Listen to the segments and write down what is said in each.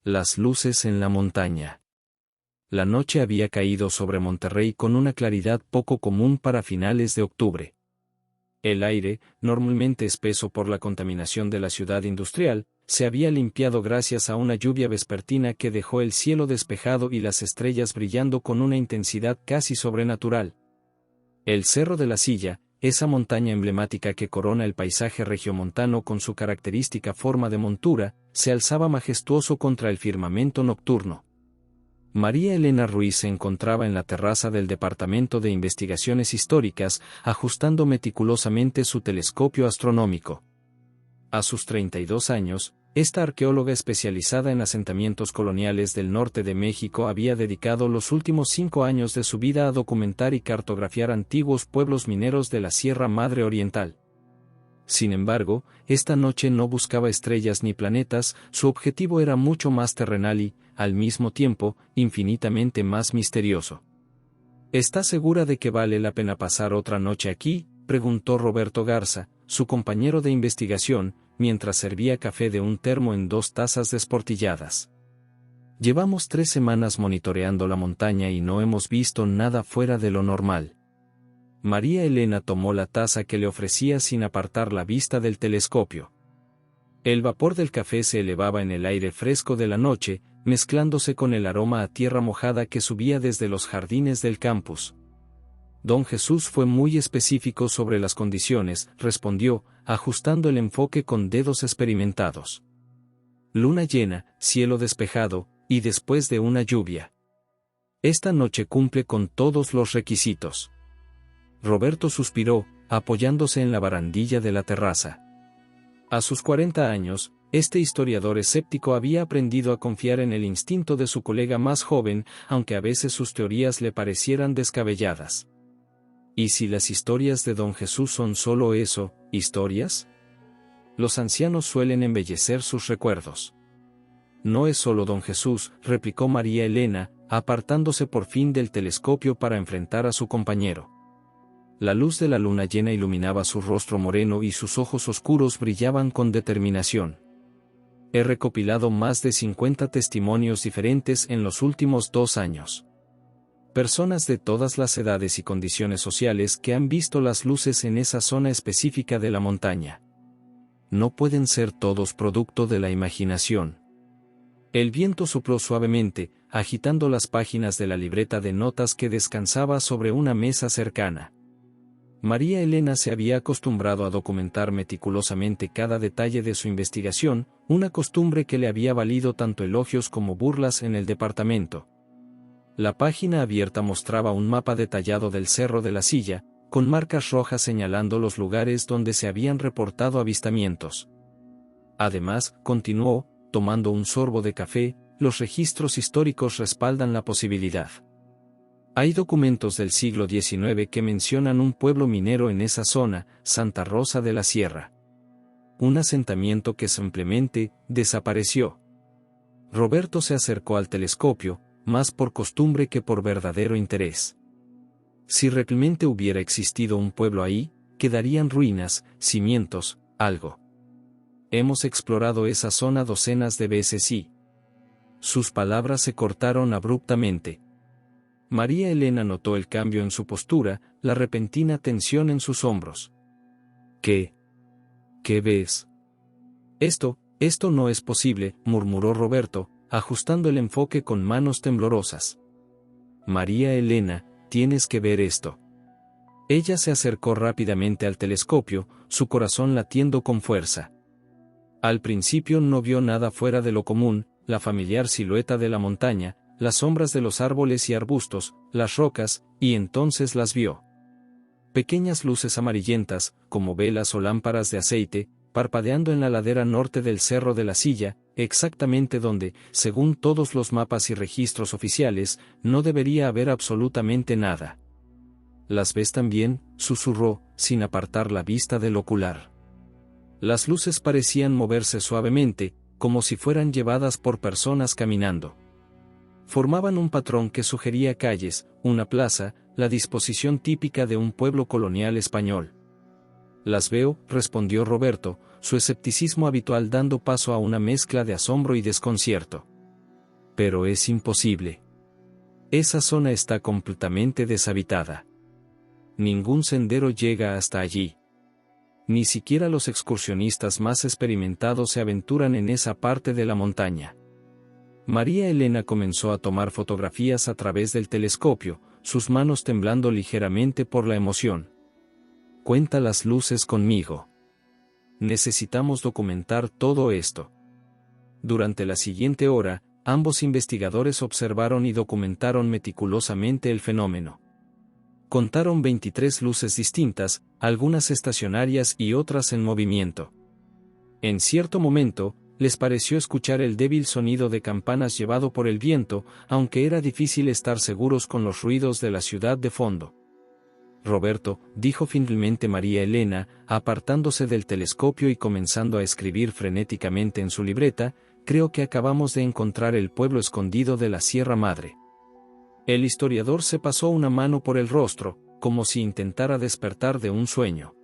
Las luces en la montaña. La noche había caído sobre Monterrey con una claridad poco común para finales de octubre. El aire, normalmente espeso por la contaminación de la ciudad industrial, se había limpiado gracias a una lluvia vespertina que dejó el cielo despejado y las estrellas brillando con una intensidad casi sobrenatural. El Cerro de la Silla, esa montaña emblemática que corona el paisaje regiomontano con su característica forma de montura, se alzaba majestuoso contra el firmamento nocturno. María Elena Ruiz se encontraba en la terraza del Departamento de Investigaciones Históricas, ajustando meticulosamente su telescopio astronómico. A sus 32 años, esta arqueóloga especializada en asentamientos coloniales del norte de México había dedicado los últimos 5 años de su vida a documentar y cartografiar antiguos pueblos mineros de la Sierra Madre Oriental. Sin embargo, esta noche no buscaba estrellas ni planetas, su objetivo era mucho más terrenal y, al mismo tiempo, infinitamente más misterioso. ¿Está segura de que vale la pena pasar otra noche aquí?, preguntó Roberto Garza, su compañero de investigación, mientras servía café de un termo en 2 tazas desportilladas. Llevamos 3 semanas monitoreando la montaña y no hemos visto nada fuera de lo normal. María Elena tomó la taza que le ofrecía sin apartar la vista del telescopio. El vapor del café se elevaba en el aire fresco de la noche, mezclándose con el aroma a tierra mojada que subía desde los jardines del campus. Don Jesús fue muy específico sobre las condiciones, respondió, ajustando el enfoque con dedos experimentados. Luna llena, cielo despejado, y después de una lluvia. Esta noche cumple con todos los requisitos. Roberto suspiró, apoyándose en la barandilla de la terraza. A sus 40 años, este historiador escéptico había aprendido a confiar en el instinto de su colega más joven, aunque a veces sus teorías le parecieran descabelladas. ¿Y si las historias de Don Jesús son solo eso, historias? Los ancianos suelen embellecer sus recuerdos. No es solo Don Jesús, replicó María Elena, apartándose por fin del telescopio para enfrentar a su compañero. La luz de la luna llena iluminaba su rostro moreno y sus ojos oscuros brillaban con determinación. He recopilado más de 50 testimonios diferentes en los últimos 2 años. Personas de todas las edades y condiciones sociales que han visto las luces en esa zona específica de la montaña. No pueden ser todos producto de la imaginación. El viento sopló suavemente, agitando las páginas de la libreta de notas que descansaba sobre una mesa cercana. María Elena se había acostumbrado a documentar meticulosamente cada detalle de su investigación, una costumbre que le había valido tanto elogios como burlas en el departamento. La página abierta mostraba un mapa detallado del Cerro de la Silla, con marcas rojas señalando los lugares donde se habían reportado avistamientos. Además, continuó, tomando un sorbo de café, los registros históricos respaldan la posibilidad. Hay documentos del siglo XIX que mencionan un pueblo minero en esa zona, Santa Rosa de la Sierra. Un asentamiento que simplemente desapareció. Roberto se acercó al telescopio, más por costumbre que por verdadero interés. Si realmente hubiera existido un pueblo ahí, quedarían ruinas, cimientos, algo. Hemos explorado esa zona docenas de veces y... Sus palabras se cortaron abruptamente. María Elena notó el cambio en su postura, la repentina tensión en sus hombros. ¿Qué? ¿Qué ves? Esto no es posible, murmuró Roberto, ajustando el enfoque con manos temblorosas. María Elena, tienes que ver esto. Ella se acercó rápidamente al telescopio, su corazón latiendo con fuerza. Al principio no vio nada fuera de lo común, la familiar silueta de la montaña, las sombras de los árboles y arbustos, las rocas, y entonces las vio. Pequeñas luces amarillentas, como velas o lámparas de aceite, parpadeando en la ladera norte del Cerro de la Silla, exactamente donde, según todos los mapas y registros oficiales, no debería haber absolutamente nada. ¿Las ves también?, susurró, sin apartar la vista del ocular. Las luces parecían moverse suavemente, como si fueran llevadas por personas caminando. Formaban un patrón que sugería calles, una plaza, la disposición típica de un pueblo colonial español. Las veo, respondió Roberto, su escepticismo habitual dando paso a una mezcla de asombro y desconcierto. pero es imposible. Esa zona está completamente deshabitada. Ningún sendero llega hasta allí. Ni siquiera los excursionistas más experimentados se aventuran en esa parte de la montaña. María Elena comenzó a tomar fotografías a través del telescopio, sus manos temblando ligeramente por la emoción. Cuenta las luces conmigo. Necesitamos documentar todo esto. Durante la siguiente hora, ambos investigadores observaron y documentaron meticulosamente el fenómeno. Contaron 23 luces distintas, algunas estacionarias y otras en movimiento. En cierto momento, les pareció escuchar el débil sonido de campanas llevado por el viento, aunque era difícil estar seguros con los ruidos de la ciudad de fondo. Roberto, dijo finalmente María Elena, apartándose del telescopio y comenzando a escribir frenéticamente en su libreta, creo que acabamos de encontrar el pueblo escondido de la Sierra Madre. El historiador se pasó una mano por el rostro, como si intentara despertar de un sueño.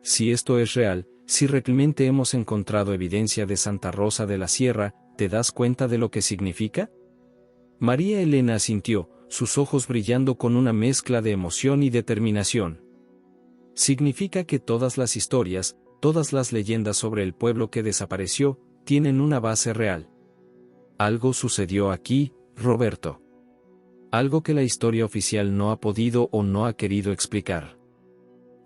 Si esto es real, si realmente hemos encontrado evidencia de Santa Rosa de la Sierra, ¿te das cuenta de lo que significa? María Elena asintió, sus ojos brillando con una mezcla de emoción y determinación. Significa que todas las historias, todas las leyendas sobre el pueblo que desapareció, tienen una base real. Algo sucedió aquí, Roberto. Algo que la historia oficial no ha podido o no ha querido explicar.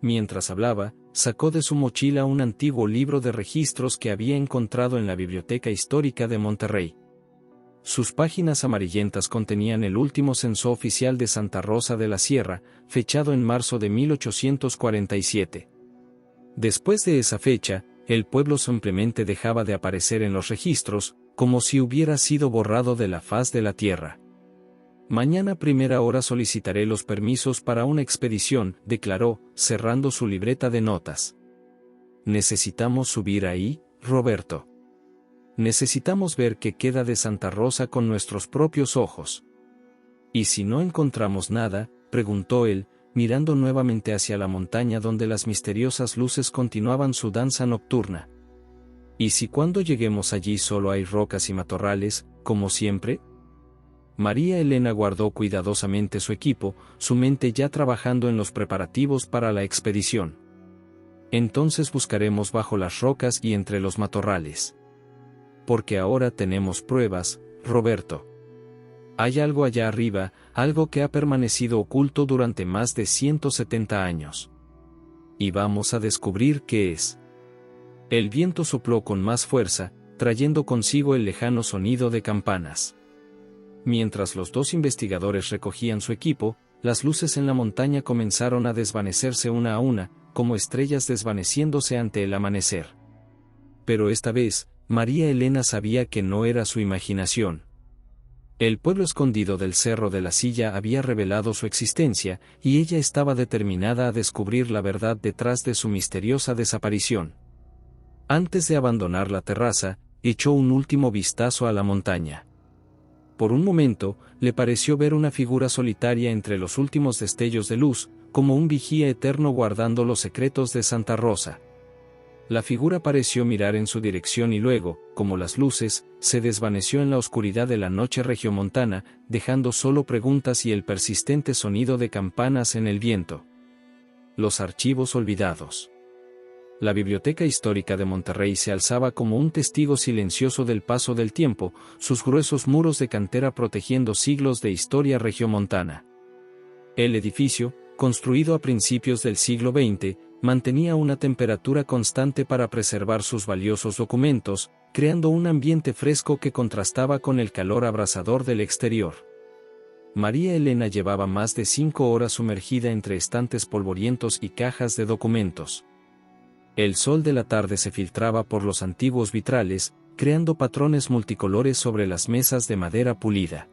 Mientras hablaba, sacó de su mochila un antiguo libro de registros que había encontrado en la Biblioteca Histórica de Monterrey. Sus páginas amarillentas contenían el último censo oficial de Santa Rosa de la Sierra, fechado en marzo de 1847. Después de esa fecha, el pueblo simplemente dejaba de aparecer en los registros, como si hubiera sido borrado de la faz de la tierra. Mañana a primera hora solicitaré los permisos para una expedición, declaró, cerrando su libreta de notas. Necesitamos subir ahí, Roberto. Necesitamos ver qué queda de Santa Rosa con nuestros propios ojos. ¿Y si no encontramos nada?, preguntó él, mirando nuevamente hacia la montaña donde las misteriosas luces continuaban su danza nocturna. ¿Y si cuando lleguemos allí solo hay rocas y matorrales, como siempre? María Elena guardó cuidadosamente su equipo, su mente ya trabajando en los preparativos para la expedición. Entonces buscaremos bajo las rocas y entre los matorrales. Porque ahora tenemos pruebas, Roberto. Hay algo allá arriba, algo que ha permanecido oculto durante más de 170 años. Y vamos a descubrir qué es. El viento sopló con más fuerza, trayendo consigo el lejano sonido de campanas. Mientras los dos investigadores recogían su equipo, las luces en la montaña comenzaron a desvanecerse una a una, como estrellas desvaneciéndose ante el amanecer. Pero esta vez, María Elena sabía que no era su imaginación. El pueblo escondido del Cerro de la Silla había revelado su existencia, y ella estaba determinada a descubrir la verdad detrás de su misteriosa desaparición. Antes de abandonar la terraza, echó un último vistazo a la montaña. Por un momento, le pareció ver una figura solitaria entre los últimos destellos de luz, como un vigía eterno guardando los secretos de Santa Rosa. La figura pareció mirar en su dirección y luego, como las luces, se desvaneció en la oscuridad de la noche regiomontana, dejando solo preguntas y el persistente sonido de campanas en el viento. Los archivos olvidados. La Biblioteca Histórica de Monterrey se alzaba como un testigo silencioso del paso del tiempo, sus gruesos muros de cantera protegiendo siglos de historia regiomontana. El edificio, construido a principios del siglo XX, mantenía una temperatura constante para preservar sus valiosos documentos, creando un ambiente fresco que contrastaba con el calor abrasador del exterior. María Elena llevaba más de 5 horas sumergida entre estantes polvorientos y cajas de documentos. El sol de la tarde se filtraba por los antiguos vitrales, creando patrones multicolores sobre las mesas de madera pulida.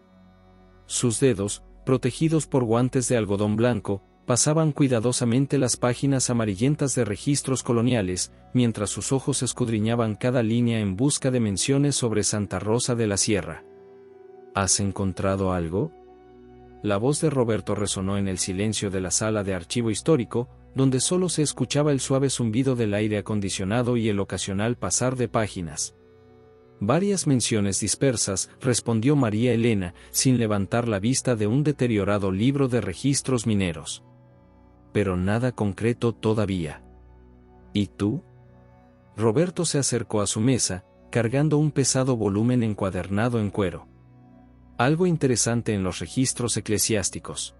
Sus dedos, protegidos por guantes de algodón blanco, pasaban cuidadosamente las páginas amarillentas de registros coloniales, mientras sus ojos escudriñaban cada línea en busca de menciones sobre Santa Rosa de la Sierra. ¿Has encontrado algo? La voz de Roberto resonó en el silencio de la sala de archivo histórico, donde solo se escuchaba el suave zumbido del aire acondicionado y el ocasional pasar de páginas. Varias menciones dispersas, respondió María Elena, sin levantar la vista de un deteriorado libro de registros mineros. Pero nada concreto todavía. ¿Y tú? Roberto se acercó a su mesa, cargando un pesado volumen encuadernado en cuero. Algo interesante en los registros eclesiásticos.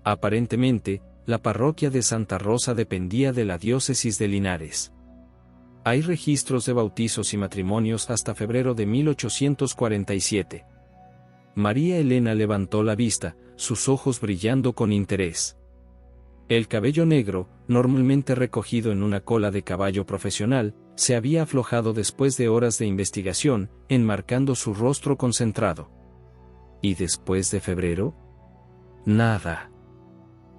Aparentemente, la parroquia de Santa Rosa dependía de la diócesis de Linares. Hay registros de bautizos y matrimonios hasta febrero de 1847. María Elena levantó la vista, sus ojos brillando con interés. El cabello negro, normalmente recogido en una cola de caballo profesional, se había aflojado después de horas de investigación, enmarcando su rostro concentrado. ¿Y después de febrero? Nada.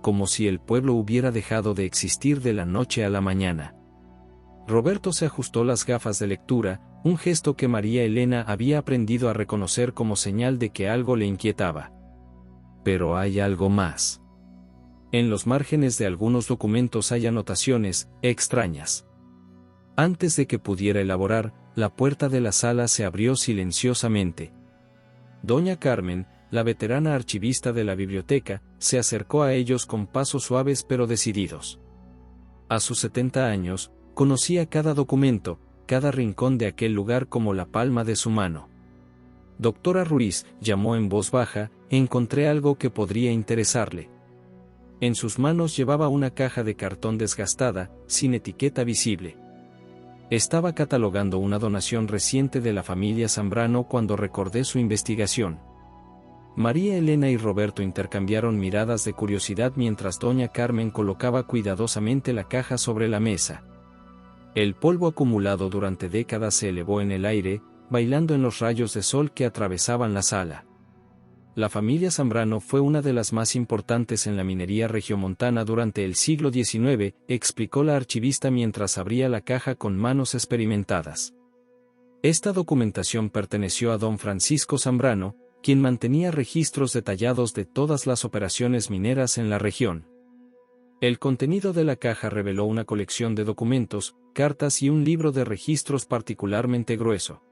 Como si el pueblo hubiera dejado de existir de la noche a la mañana. Roberto se ajustó las gafas de lectura, un gesto que María Elena había aprendido a reconocer como señal de que algo le inquietaba. Pero hay algo más. En los márgenes de algunos documentos hay anotaciones extrañas. Antes de que pudiera elaborar, la puerta de la sala se abrió silenciosamente. Doña Carmen, la veterana archivista de la biblioteca, se acercó a ellos con pasos suaves pero decididos. A sus 70 años, conocía cada documento, cada rincón de aquel lugar como la palma de su mano. Doctora Ruiz, llamó en voz baja, encontré algo que podría interesarle. En sus manos llevaba una caja de cartón desgastada, sin etiqueta visible. Estaba catalogando una donación reciente de la familia Zambrano cuando recordé su investigación. María Elena y Roberto intercambiaron miradas de curiosidad mientras doña Carmen colocaba cuidadosamente la caja sobre la mesa. El polvo acumulado durante décadas se elevó en el aire, bailando en los rayos de sol que atravesaban la sala. La familia Zambrano fue una de las más importantes en la minería regiomontana durante el siglo XIX, explicó la archivista mientras abría la caja con manos experimentadas. Esta documentación perteneció a don Francisco Zambrano, quien mantenía registros detallados de todas las operaciones mineras en la región. El contenido de la caja reveló una colección de documentos, cartas y un libro de registros particularmente grueso.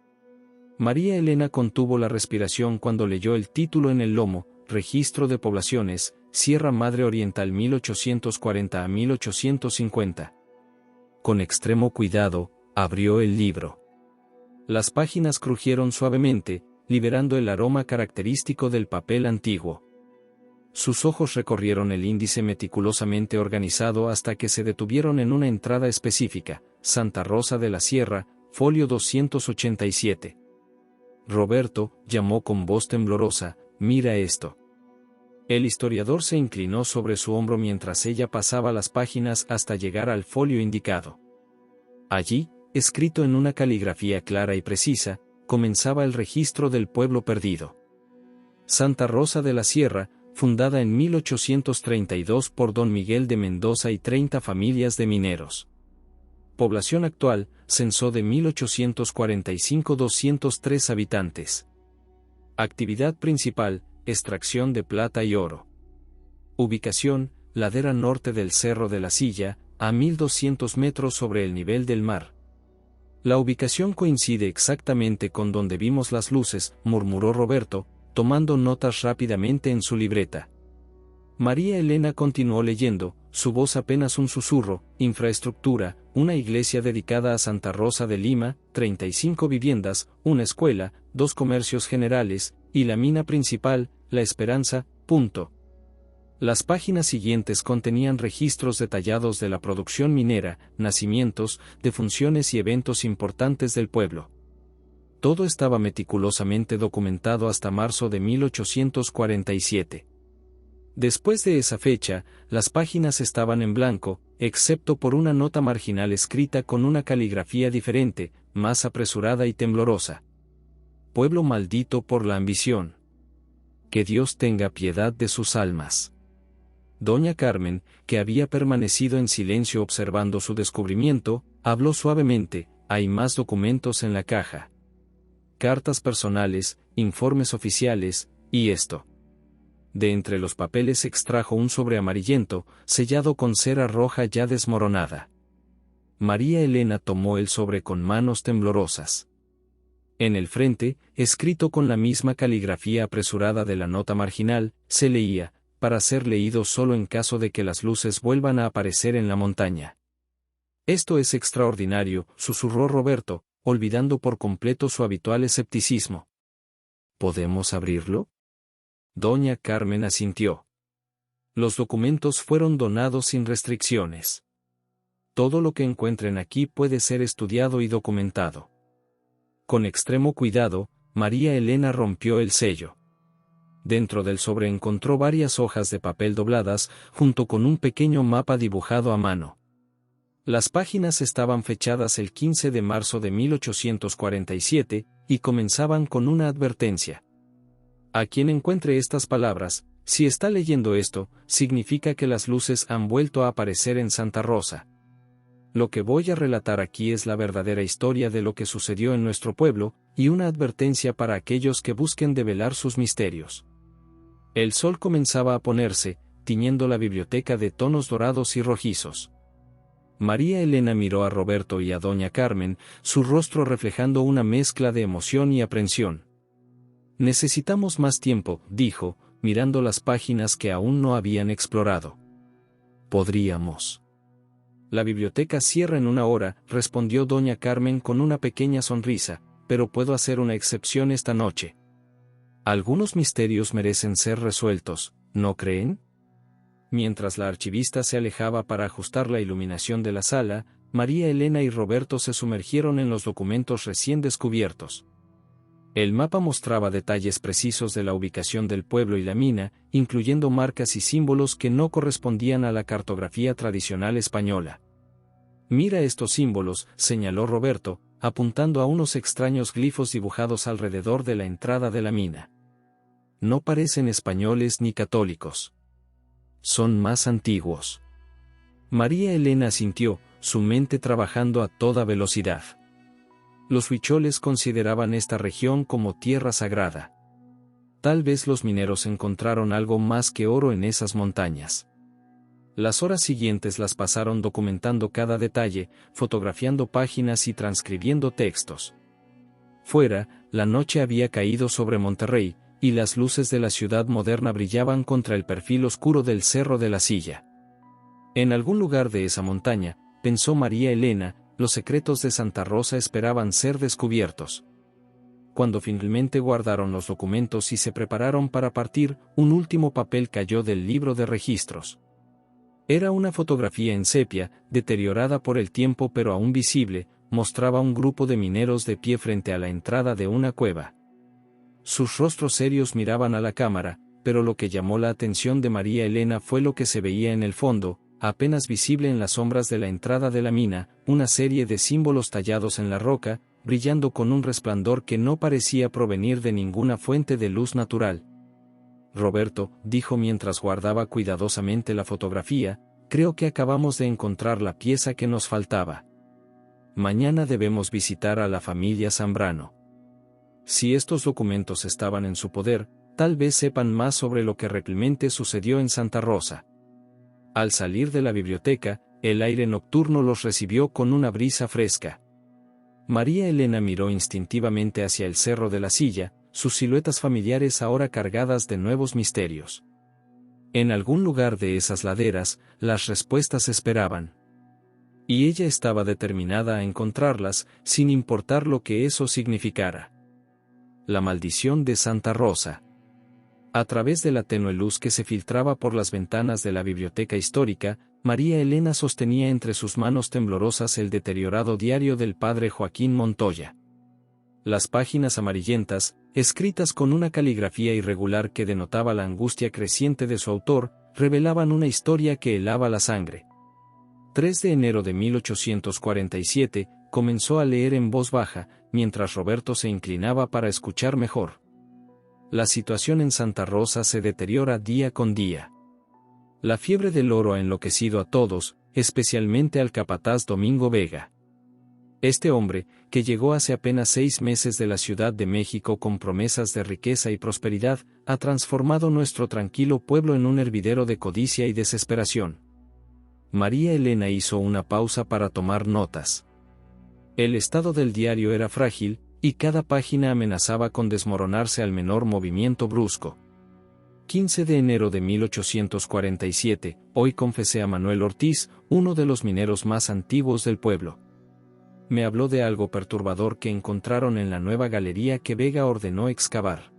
María Elena contuvo la respiración cuando leyó el título en el lomo, Registro de Poblaciones, Sierra Madre Oriental 1840 a 1850. Con extremo cuidado, abrió el libro. Las páginas crujieron suavemente, liberando el aroma característico del papel antiguo. Sus ojos recorrieron el índice meticulosamente organizado hasta que se detuvieron en una entrada específica, Santa Rosa de la Sierra, folio 287. Roberto, llamó con voz temblorosa, mira esto. El historiador se inclinó sobre su hombro mientras ella pasaba las páginas hasta llegar al folio indicado. Allí, escrito en una caligrafía clara y precisa, comenzaba el registro del pueblo perdido. Santa Rosa de la Sierra, fundada en 1832 por don Miguel de Mendoza y 30 familias de mineros. Población actual, censo de 1845 203 habitantes. Actividad principal, extracción de plata y oro. Ubicación, ladera norte del Cerro de la Silla, a 1200 metros sobre el nivel del mar. La ubicación coincide exactamente con donde vimos las luces, murmuró Roberto, tomando notas rápidamente en su libreta. María Elena continuó leyendo, su voz apenas un susurro, infraestructura, una iglesia dedicada a Santa Rosa de Lima, 35 viviendas, una escuela, 2 comercios generales, y la mina principal, La Esperanza, punto. Las páginas siguientes contenían registros detallados de la producción minera, nacimientos, defunciones y eventos importantes del pueblo. Todo estaba meticulosamente documentado hasta marzo de 1847. Después de esa fecha, las páginas estaban en blanco, excepto por una nota marginal escrita con una caligrafía diferente, más apresurada y temblorosa. Pueblo maldito por la ambición. Que Dios tenga piedad de sus almas. Doña Carmen, que había permanecido en silencio observando su descubrimiento, habló suavemente, hay más documentos en la caja. Cartas personales, informes oficiales, y esto. De entre los papeles extrajo un sobre amarillento, sellado con cera roja ya desmoronada. María Elena tomó el sobre con manos temblorosas. En el frente, escrito con la misma caligrafía apresurada de la nota marginal, se leía, para ser leído solo en caso de que las luces vuelvan a aparecer en la montaña. Esto es extraordinario, susurró Roberto, olvidando por completo su habitual escepticismo. ¿Podemos abrirlo? Doña Carmen asintió. Los documentos fueron donados sin restricciones. Todo lo que encuentren aquí puede ser estudiado y documentado. Con extremo cuidado, María Elena rompió el sello. Dentro del sobre encontró varias hojas de papel dobladas, junto con un pequeño mapa dibujado a mano. Las páginas estaban fechadas el 15 de marzo de 1847, y comenzaban con una advertencia. A quien encuentre estas palabras, si está leyendo esto, significa que las luces han vuelto a aparecer en Santa Rosa. Lo que voy a relatar aquí es la verdadera historia de lo que sucedió en nuestro pueblo, y una advertencia para aquellos que busquen develar sus misterios. El sol comenzaba a ponerse, tiñendo la biblioteca de tonos dorados y rojizos. María Elena miró a Roberto y a doña Carmen, su rostro reflejando una mezcla de emoción y aprensión. Necesitamos más tiempo, dijo, mirando las páginas que aún no habían explorado. Podríamos. La biblioteca cierra en 1 hora, respondió doña Carmen con una pequeña sonrisa, pero puedo hacer una excepción esta noche. Algunos misterios merecen ser resueltos, ¿no creen? Mientras la archivista se alejaba para ajustar la iluminación de la sala, María Elena y Roberto se sumergieron en los documentos recién descubiertos. El mapa mostraba detalles precisos de la ubicación del pueblo y la mina, incluyendo marcas y símbolos que no correspondían a la cartografía tradicional española. Mira estos símbolos, señaló Roberto, apuntando a unos extraños glifos dibujados alrededor de la entrada de la mina. No parecen españoles ni católicos. Son más antiguos. María Elena asintió, su mente trabajando a toda velocidad. Los huicholes consideraban esta región como tierra sagrada. Tal vez los mineros encontraron algo más que oro en esas montañas. Las horas siguientes las pasaron documentando cada detalle, fotografiando páginas y transcribiendo textos. Fuera, la noche había caído sobre Monterrey, y las luces de la ciudad moderna brillaban contra el perfil oscuro del Cerro de la Silla. En algún lugar de esa montaña, pensó María Elena, los secretos de Santa Rosa esperaban ser descubiertos. Cuando finalmente guardaron los documentos y se prepararon para partir, un último papel cayó del libro de registros. Era una fotografía en sepia, deteriorada por el tiempo pero aún visible, mostraba un grupo de mineros de pie frente a la entrada de una cueva. Sus rostros serios miraban a la cámara, pero lo que llamó la atención de María Elena fue lo que se veía en el fondo, apenas visible en las sombras de la entrada de la mina, una serie de símbolos tallados en la roca, brillando con un resplandor que no parecía provenir de ninguna fuente de luz natural. Roberto, dijo mientras guardaba cuidadosamente la fotografía, creo que acabamos de encontrar la pieza que nos faltaba. Mañana debemos visitar a la familia Zambrano. Si estos documentos estaban en su poder, tal vez sepan más sobre lo que realmente sucedió en Santa Rosa. Al salir de la biblioteca, el aire nocturno los recibió con una brisa fresca. María Elena miró instintivamente hacia el Cerro de la Silla, sus siluetas familiares ahora cargadas de nuevos misterios. En algún lugar de esas laderas, las respuestas esperaban. Y ella estaba determinada a encontrarlas, sin importar lo que eso significara. La maldición de Santa Rosa. A través de la tenue luz que se filtraba por las ventanas de la biblioteca histórica, María Elena sostenía entre sus manos temblorosas el deteriorado diario del padre Joaquín Montoya. Las páginas amarillentas, escritas con una caligrafía irregular que denotaba la angustia creciente de su autor, revelaban una historia que helaba la sangre. 3 de enero de 1847, comenzó a leer en voz baja, mientras Roberto se inclinaba para escuchar mejor. La situación en Santa Rosa se deteriora día con día. La fiebre del oro ha enloquecido a todos, especialmente al capataz Domingo Vega. Este hombre, que llegó hace apenas 6 meses de la Ciudad de México con promesas de riqueza y prosperidad, ha transformado nuestro tranquilo pueblo en un hervidero de codicia y desesperación. María Elena hizo una pausa para tomar notas. El estado del diario era frágil, y cada página amenazaba con desmoronarse al menor movimiento brusco. 15 de enero de 1847, hoy confesé a Manuel Ortiz, uno de los mineros más antiguos del pueblo. Me habló de algo perturbador que encontraron en la nueva galería que Vega ordenó excavar.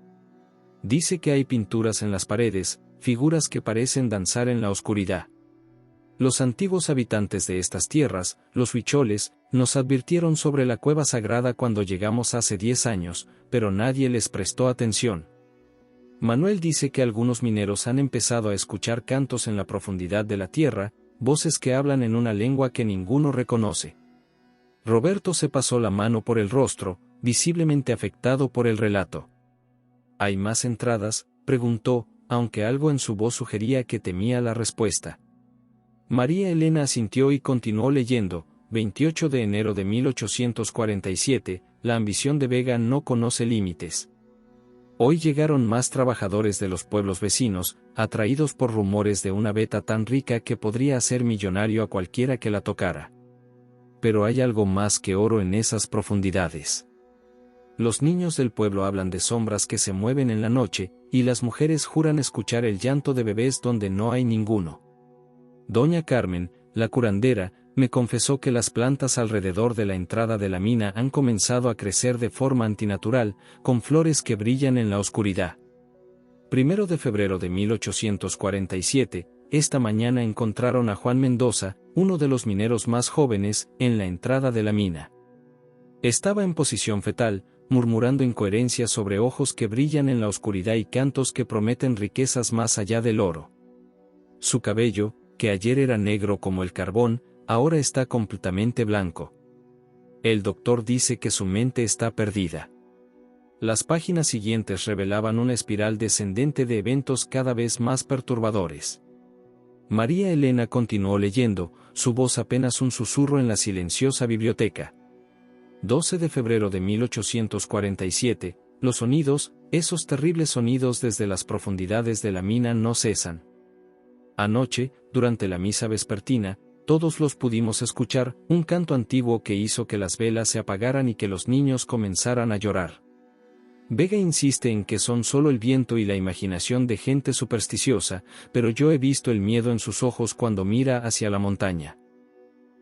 Dice que hay pinturas en las paredes, figuras que parecen danzar en la oscuridad. Los antiguos habitantes de estas tierras, los huicholes, nos advirtieron sobre la cueva sagrada cuando llegamos hace 10 años, pero nadie les prestó atención. Manuel dice que algunos mineros han empezado a escuchar cantos en la profundidad de la tierra, voces que hablan en una lengua que ninguno reconoce. Roberto se pasó la mano por el rostro, visiblemente afectado por el relato. ¿Hay más entradas?, preguntó, aunque algo en su voz sugería que temía la respuesta. María Elena asintió y continuó leyendo. 28 de enero de 1847, la ambición de Vega no conoce límites. Hoy llegaron más trabajadores de los pueblos vecinos, atraídos por rumores de una veta tan rica que podría hacer millonario a cualquiera que la tocara. Pero hay algo más que oro en esas profundidades. Los niños del pueblo hablan de sombras que se mueven en la noche, y las mujeres juran escuchar el llanto de bebés donde no hay ninguno. Doña Carmen, la curandera, me confesó que las plantas alrededor de la entrada de la mina han comenzado a crecer de forma antinatural, con flores que brillan en la oscuridad. 1 de febrero de 1847, esta mañana encontraron a Juan Mendoza, uno de los mineros más jóvenes, en la entrada de la mina. Estaba en posición fetal, murmurando incoherencias sobre ojos que brillan en la oscuridad y cantos que prometen riquezas más allá del oro. Su cabello, que ayer era negro como el carbón, ahora está completamente blanco. El doctor dice que su mente está perdida. Las páginas siguientes revelaban una espiral descendente de eventos cada vez más perturbadores. María Elena continuó leyendo, su voz apenas un susurro en la silenciosa biblioteca. 12 de febrero de 1847, los sonidos, esos terribles sonidos desde las profundidades de la mina no cesan. Anoche, durante la misa vespertina, todos los pudimos escuchar, un canto antiguo que hizo que las velas se apagaran y que los niños comenzaran a llorar. Vega insiste en que son solo el viento y la imaginación de gente supersticiosa, pero yo he visto el miedo en sus ojos cuando mira hacia la montaña.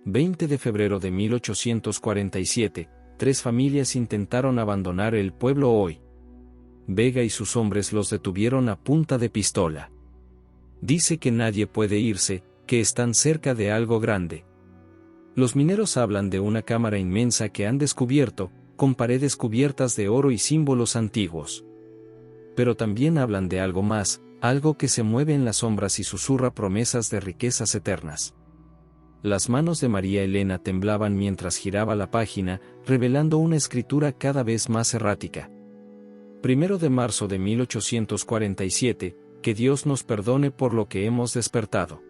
20 de febrero de 1847, 3 familias intentaron abandonar el pueblo hoy. Vega y sus hombres los detuvieron a punta de pistola. Dice que nadie puede irse, que están cerca de algo grande. Los mineros hablan de una cámara inmensa que han descubierto, con paredes cubiertas de oro y símbolos antiguos. Pero también hablan de algo más, algo que se mueve en las sombras y susurra promesas de riquezas eternas. Las manos de María Elena temblaban mientras giraba la página, revelando una escritura cada vez más errática. 1 de marzo de 1847, que Dios nos perdone por lo que hemos despertado.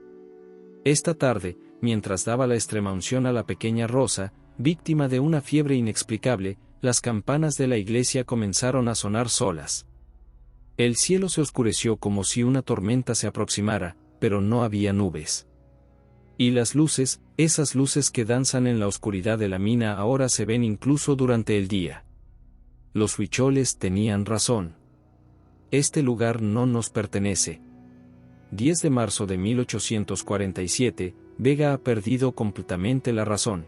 Esta tarde, mientras daba la extremaunción a la pequeña Rosa, víctima de una fiebre inexplicable, las campanas de la iglesia comenzaron a sonar solas. El cielo se oscureció como si una tormenta se aproximara, pero no había nubes. Y las luces, esas luces que danzan en la oscuridad de la mina ahora se ven incluso durante el día. Los huicholes tenían razón. Este lugar no nos pertenece. 10 de marzo de 1847, Vega ha perdido completamente la razón.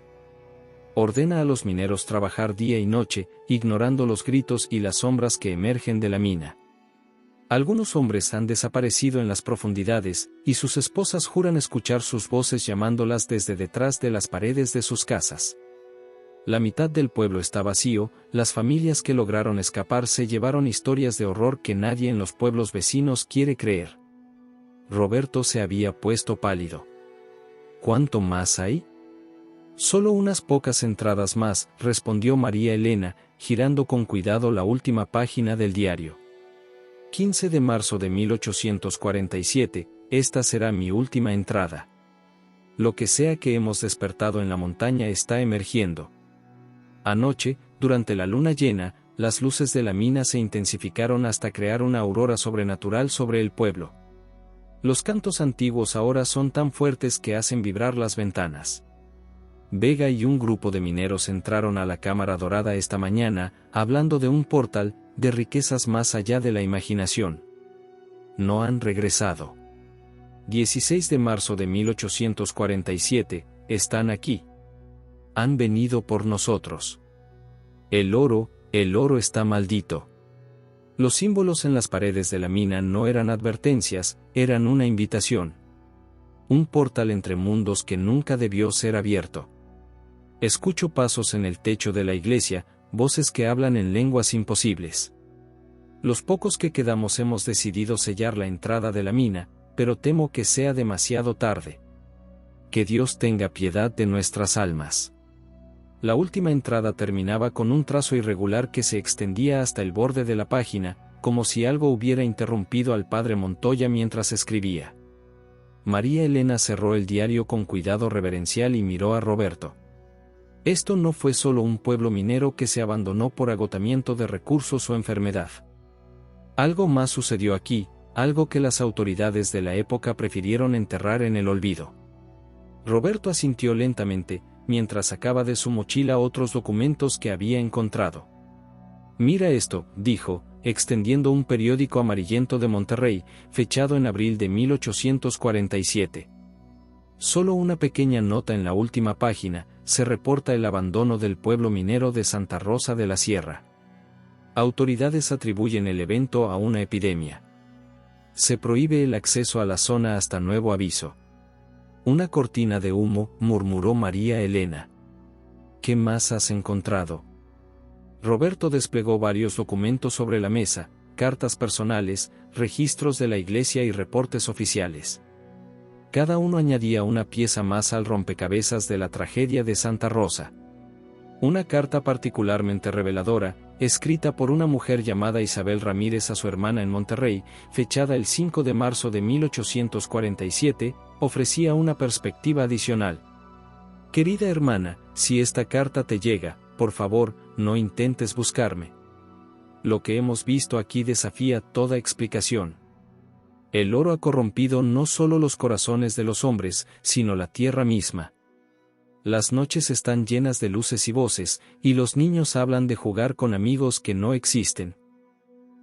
Ordena a los mineros trabajar día y noche, ignorando los gritos y las sombras que emergen de la mina. Algunos hombres han desaparecido en las profundidades, y sus esposas juran escuchar sus voces llamándolas desde detrás de las paredes de sus casas. La mitad del pueblo está vacío, las familias que lograron escapar se llevaron historias de horror que nadie en los pueblos vecinos quiere creer. Roberto se había puesto pálido. ¿Cuánto más hay? Solo unas pocas entradas más, respondió María Elena, girando con cuidado la última página del diario. 15 de marzo de 1847, esta será mi última entrada. Lo que sea que hemos despertado en la montaña está emergiendo. Anoche, durante la luna llena, las luces de la mina se intensificaron hasta crear una aurora sobrenatural sobre el pueblo. Los cantos antiguos ahora son tan fuertes que hacen vibrar las ventanas. Vega y un grupo de mineros entraron a la Cámara Dorada esta mañana, hablando de un portal, de riquezas más allá de la imaginación. No han regresado. 16 de marzo de 1847, están aquí. Han venido por nosotros. El oro está maldito. Los símbolos en las paredes de la mina no eran advertencias, eran una invitación. Un portal entre mundos que nunca debió ser abierto. Escucho pasos en el techo de la iglesia, voces que hablan en lenguas imposibles. Los pocos que quedamos hemos decidido sellar la entrada de la mina, pero temo que sea demasiado tarde. Que Dios tenga piedad de nuestras almas. La última entrada terminaba con un trazo irregular que se extendía hasta el borde de la página, como si algo hubiera interrumpido al padre Montoya mientras escribía. María Elena cerró el diario con cuidado reverencial y miró a Roberto. Esto no fue solo un pueblo minero que se abandonó por agotamiento de recursos o enfermedad. Algo más sucedió aquí, algo que las autoridades de la época prefirieron enterrar en el olvido. Roberto asintió lentamente, mientras sacaba de su mochila otros documentos que había encontrado. «Mira esto», dijo, extendiendo un periódico amarillento de Monterrey, fechado en abril de 1847. Solo una pequeña nota en la última página, se reporta el abandono del pueblo minero de Santa Rosa de la Sierra. Autoridades atribuyen el evento a una epidemia. Se prohíbe el acceso a la zona hasta nuevo aviso. Una cortina de humo, murmuró María Elena. ¿Qué más has encontrado? Roberto desplegó varios documentos sobre la mesa, cartas personales, registros de la iglesia y reportes oficiales. Cada uno añadía una pieza más al rompecabezas de la tragedia de Santa Rosa. Una carta particularmente reveladora, escrita por una mujer llamada Isabel Ramírez a su hermana en Monterrey, fechada el 5 de marzo de 1847, ofrecía una perspectiva adicional. Querida hermana, si esta carta te llega, por favor, no intentes buscarme. Lo que hemos visto aquí desafía toda explicación. El oro ha corrompido no solo los corazones de los hombres, sino la tierra misma. Las noches están llenas de luces y voces, y los niños hablan de jugar con amigos que no existen.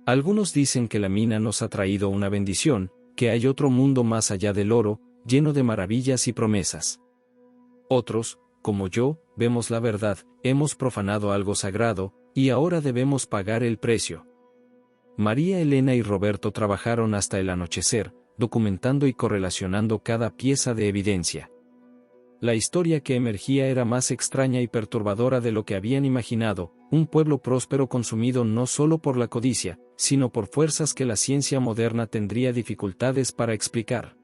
Algunos dicen que la mina nos ha traído una bendición, que hay otro mundo más allá del oro, lleno de maravillas y promesas. Otros, como yo, vemos la verdad, hemos profanado algo sagrado, y ahora debemos pagar el precio. María Elena y Roberto trabajaron hasta el anochecer, documentando y correlacionando cada pieza de evidencia. La historia que emergía era más extraña y perturbadora de lo que habían imaginado, un pueblo próspero consumido no solo por la codicia, sino por fuerzas que la ciencia moderna tendría dificultades para explicar.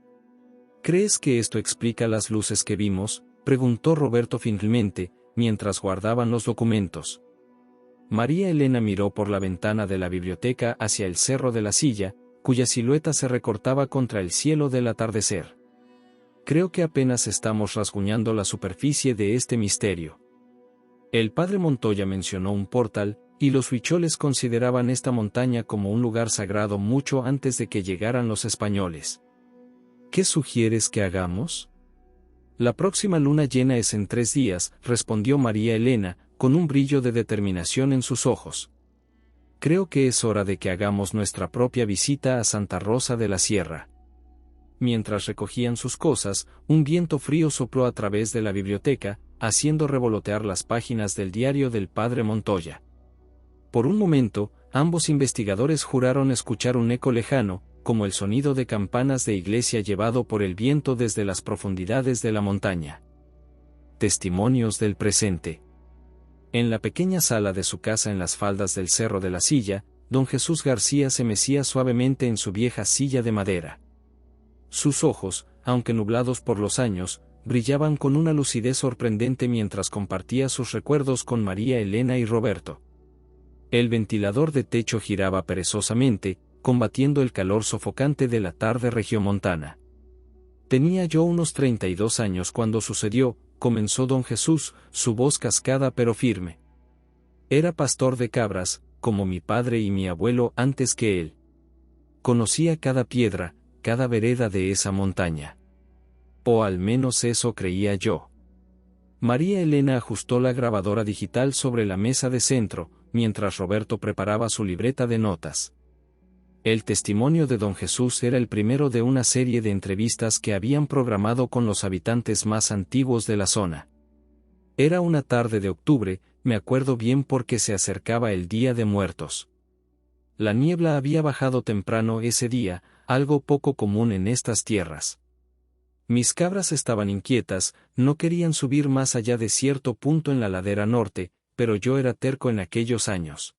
¿Crees que esto explica las luces que vimos?, preguntó Roberto finalmente, mientras guardaban los documentos. María Elena miró por la ventana de la biblioteca hacia el cerro de la Silla, cuya silueta se recortaba contra el cielo del atardecer. Creo que apenas estamos rasguñando la superficie de este misterio. El padre Montoya mencionó un portal, y los huicholes consideraban esta montaña como un lugar sagrado mucho antes de que llegaran los españoles. ¿Qué sugieres que hagamos? La próxima luna llena es en 3 días, respondió María Elena, con un brillo de determinación en sus ojos. Creo que es hora de que hagamos nuestra propia visita a Santa Rosa de la Sierra. Mientras recogían sus cosas, un viento frío sopló a través de la biblioteca, haciendo revolotear las páginas del diario del padre Montoya. Por un momento, ambos investigadores juraron escuchar un eco lejano, como el sonido de campanas de iglesia llevado por el viento desde las profundidades de la montaña. Testimonios del presente. En la pequeña sala de su casa en las faldas del Cerro de la Silla, don Jesús García se mecía suavemente en su vieja silla de madera. Sus ojos, aunque nublados por los años, brillaban con una lucidez sorprendente mientras compartía sus recuerdos con María Elena y Roberto. El ventilador de techo giraba perezosamente, combatiendo el calor sofocante de la tarde regiomontana. Tenía yo unos 32 años cuando sucedió, comenzó don Jesús, su voz cascada pero firme. Era pastor de cabras, como mi padre y mi abuelo antes que él. Conocía cada piedra, cada vereda de esa montaña. O al menos eso creía yo. María Elena ajustó la grabadora digital sobre la mesa de centro, mientras Roberto preparaba su libreta de notas. El testimonio de don Jesús era el primero de una serie de entrevistas que habían programado con los habitantes más antiguos de la zona. Era una tarde de octubre, me acuerdo bien porque se acercaba el Día de Muertos. La niebla había bajado temprano ese día, algo poco común en estas tierras. Mis cabras estaban inquietas, no querían subir más allá de cierto punto en la ladera norte, pero yo era terco en aquellos años.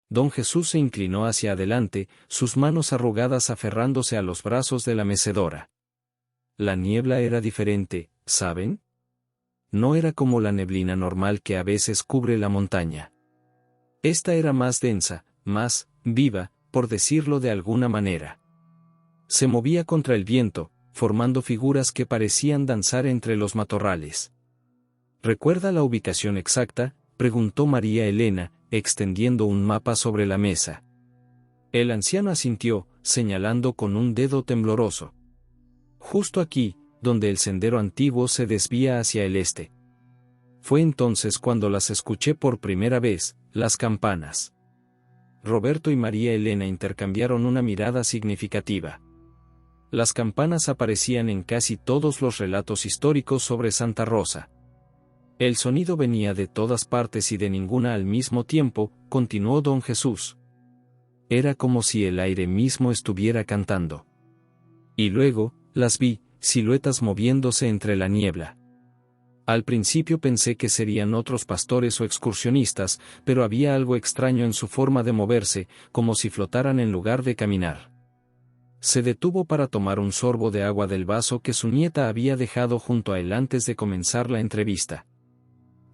Don Jesús se inclinó hacia adelante, sus manos arrugadas aferrándose a los brazos de la mecedora. La niebla era diferente, ¿saben? No era como la neblina normal que a veces cubre la montaña. Esta era más densa, más viva, por decirlo de alguna manera. Se movía contra el viento, formando figuras que parecían danzar entre los matorrales. ¿Recuerda la ubicación exacta?, preguntó María Elena, extendiendo un mapa sobre la mesa. El anciano asintió, señalando con un dedo tembloroso. Justo aquí, donde el sendero antiguo se desvía hacia el este. Fue entonces cuando las escuché por primera vez, las campanas. Roberto y María Elena intercambiaron una mirada significativa. Las campanas aparecían en casi todos los relatos históricos sobre Santa Rosa. El sonido venía de todas partes y de ninguna al mismo tiempo, continuó don Jesús. Era como si el aire mismo estuviera cantando. Y luego, las vi, siluetas moviéndose entre la niebla. Al principio pensé que serían otros pastores o excursionistas, pero había algo extraño en su forma de moverse, como si flotaran en lugar de caminar. Se detuvo para tomar un sorbo de agua del vaso que su nieta había dejado junto a él antes de comenzar la entrevista.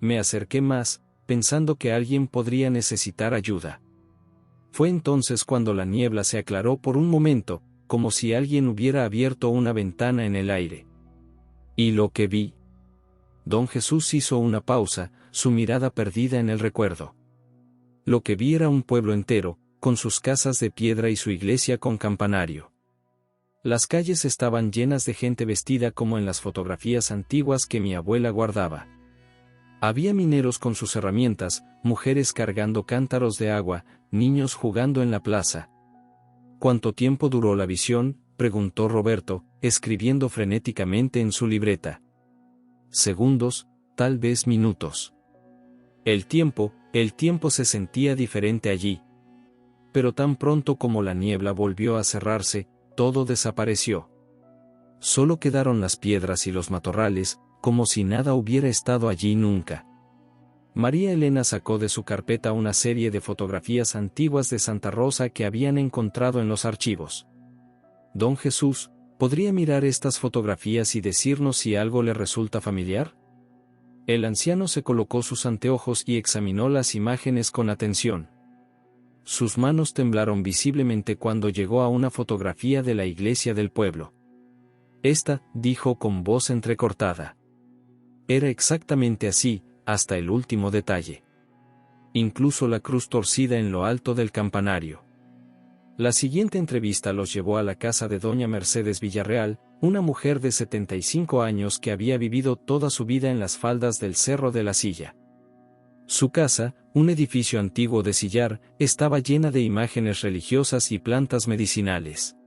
Me acerqué más, pensando que alguien podría necesitar ayuda. Fue entonces cuando la niebla se aclaró por un momento, como si alguien hubiera abierto una ventana en el aire. ¿Y lo que vi? Don Jesús hizo una pausa, su mirada perdida en el recuerdo. Lo que vi era un pueblo entero, con sus casas de piedra y su iglesia con campanario. Las calles estaban llenas de gente vestida como en las fotografías antiguas que mi abuela guardaba. Había mineros con sus herramientas, mujeres cargando cántaros de agua, niños jugando en la plaza. ¿Cuánto tiempo duró la visión?, preguntó Roberto, escribiendo frenéticamente en su libreta. Segundos, tal vez minutos. El tiempo se sentía diferente allí. Pero tan pronto como la niebla volvió a cerrarse, todo desapareció. Solo quedaron las piedras y los matorrales, como si nada hubiera estado allí nunca. María Elena sacó de su carpeta una serie de fotografías antiguas de Santa Rosa que habían encontrado en los archivos. Don Jesús, ¿podría mirar estas fotografías y decirnos si algo le resulta familiar? El anciano se colocó sus anteojos y examinó las imágenes con atención. Sus manos temblaron visiblemente cuando llegó a una fotografía de la iglesia del pueblo. Esta, dijo con voz entrecortada. Era exactamente así, hasta el último detalle. Incluso la cruz torcida en lo alto del campanario. La siguiente entrevista los llevó a la casa de doña Mercedes Villarreal, una mujer de 75 años que había vivido toda su vida en las faldas del Cerro de la Silla. Su casa, un edificio antiguo de sillar, estaba llena de imágenes religiosas y plantas medicinales.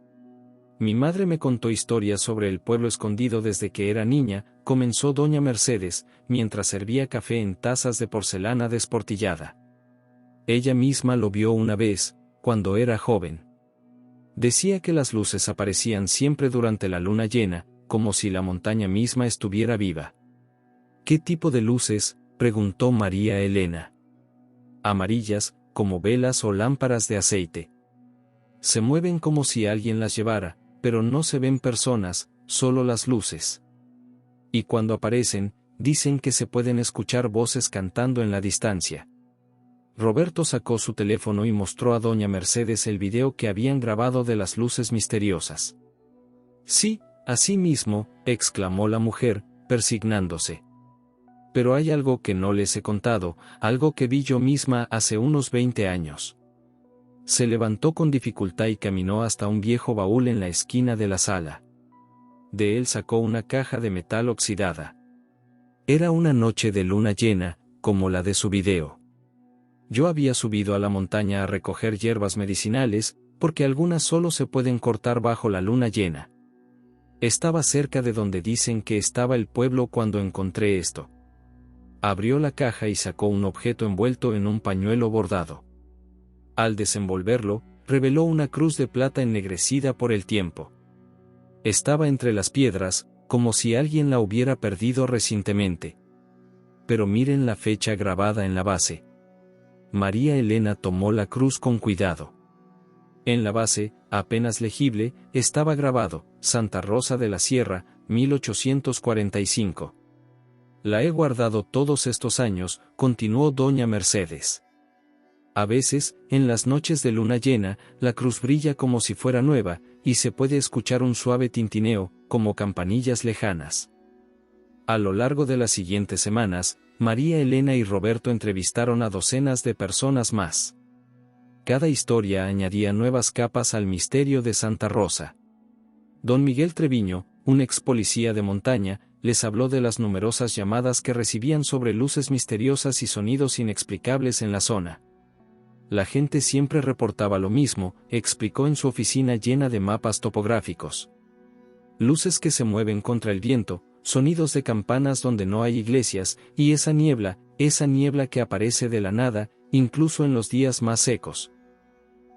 Mi madre me contó historias sobre el pueblo escondido desde que era niña, comenzó doña Mercedes, mientras servía café en tazas de porcelana desportillada. Ella misma lo vio una vez, cuando era joven. Decía que las luces aparecían siempre durante la luna llena, como si la montaña misma estuviera viva. ¿Qué tipo de luces?, preguntó María Elena. Amarillas, como velas o lámparas de aceite. Se mueven como si alguien las llevara, pero no se ven personas, solo las luces. Y cuando aparecen, dicen que se pueden escuchar voces cantando en la distancia. Roberto sacó su teléfono y mostró a doña Mercedes el video que habían grabado de las luces misteriosas. Sí, así mismo, exclamó la mujer, persignándose. Pero hay algo que no les he contado, algo que vi yo misma hace unos 20 años. Se levantó con dificultad y caminó hasta un viejo baúl en la esquina de la sala. De él sacó una caja de metal oxidada. Era una noche de luna llena, como la de su video. Yo había subido a la montaña a recoger hierbas medicinales, porque algunas solo se pueden cortar bajo la luna llena. Estaba cerca de donde dicen que estaba el pueblo cuando encontré esto. Abrió la caja y sacó un objeto envuelto en un pañuelo bordado. Al desenvolverlo, reveló una cruz de plata ennegrecida por el tiempo. Estaba entre las piedras, como si alguien la hubiera perdido recientemente. Pero miren la fecha grabada en la base. María Elena tomó la cruz con cuidado. En la base, apenas legible, estaba grabado, Santa Rosa de la Sierra, 1845. La he guardado todos estos años, continuó doña Mercedes. A veces, en las noches de luna llena, la cruz brilla como si fuera nueva, y se puede escuchar un suave tintineo, como campanillas lejanas. A lo largo de las siguientes semanas, María Elena y Roberto entrevistaron a docenas de personas más. Cada historia añadía nuevas capas al misterio de Santa Rosa. Don Miguel Treviño, un ex policía de montaña, les habló de las numerosas llamadas que recibían sobre luces misteriosas y sonidos inexplicables en la zona. La gente siempre reportaba lo mismo, explicó en su oficina llena de mapas topográficos. Luces que se mueven contra el viento, sonidos de campanas donde no hay iglesias, y esa niebla que aparece de la nada, incluso en los días más secos.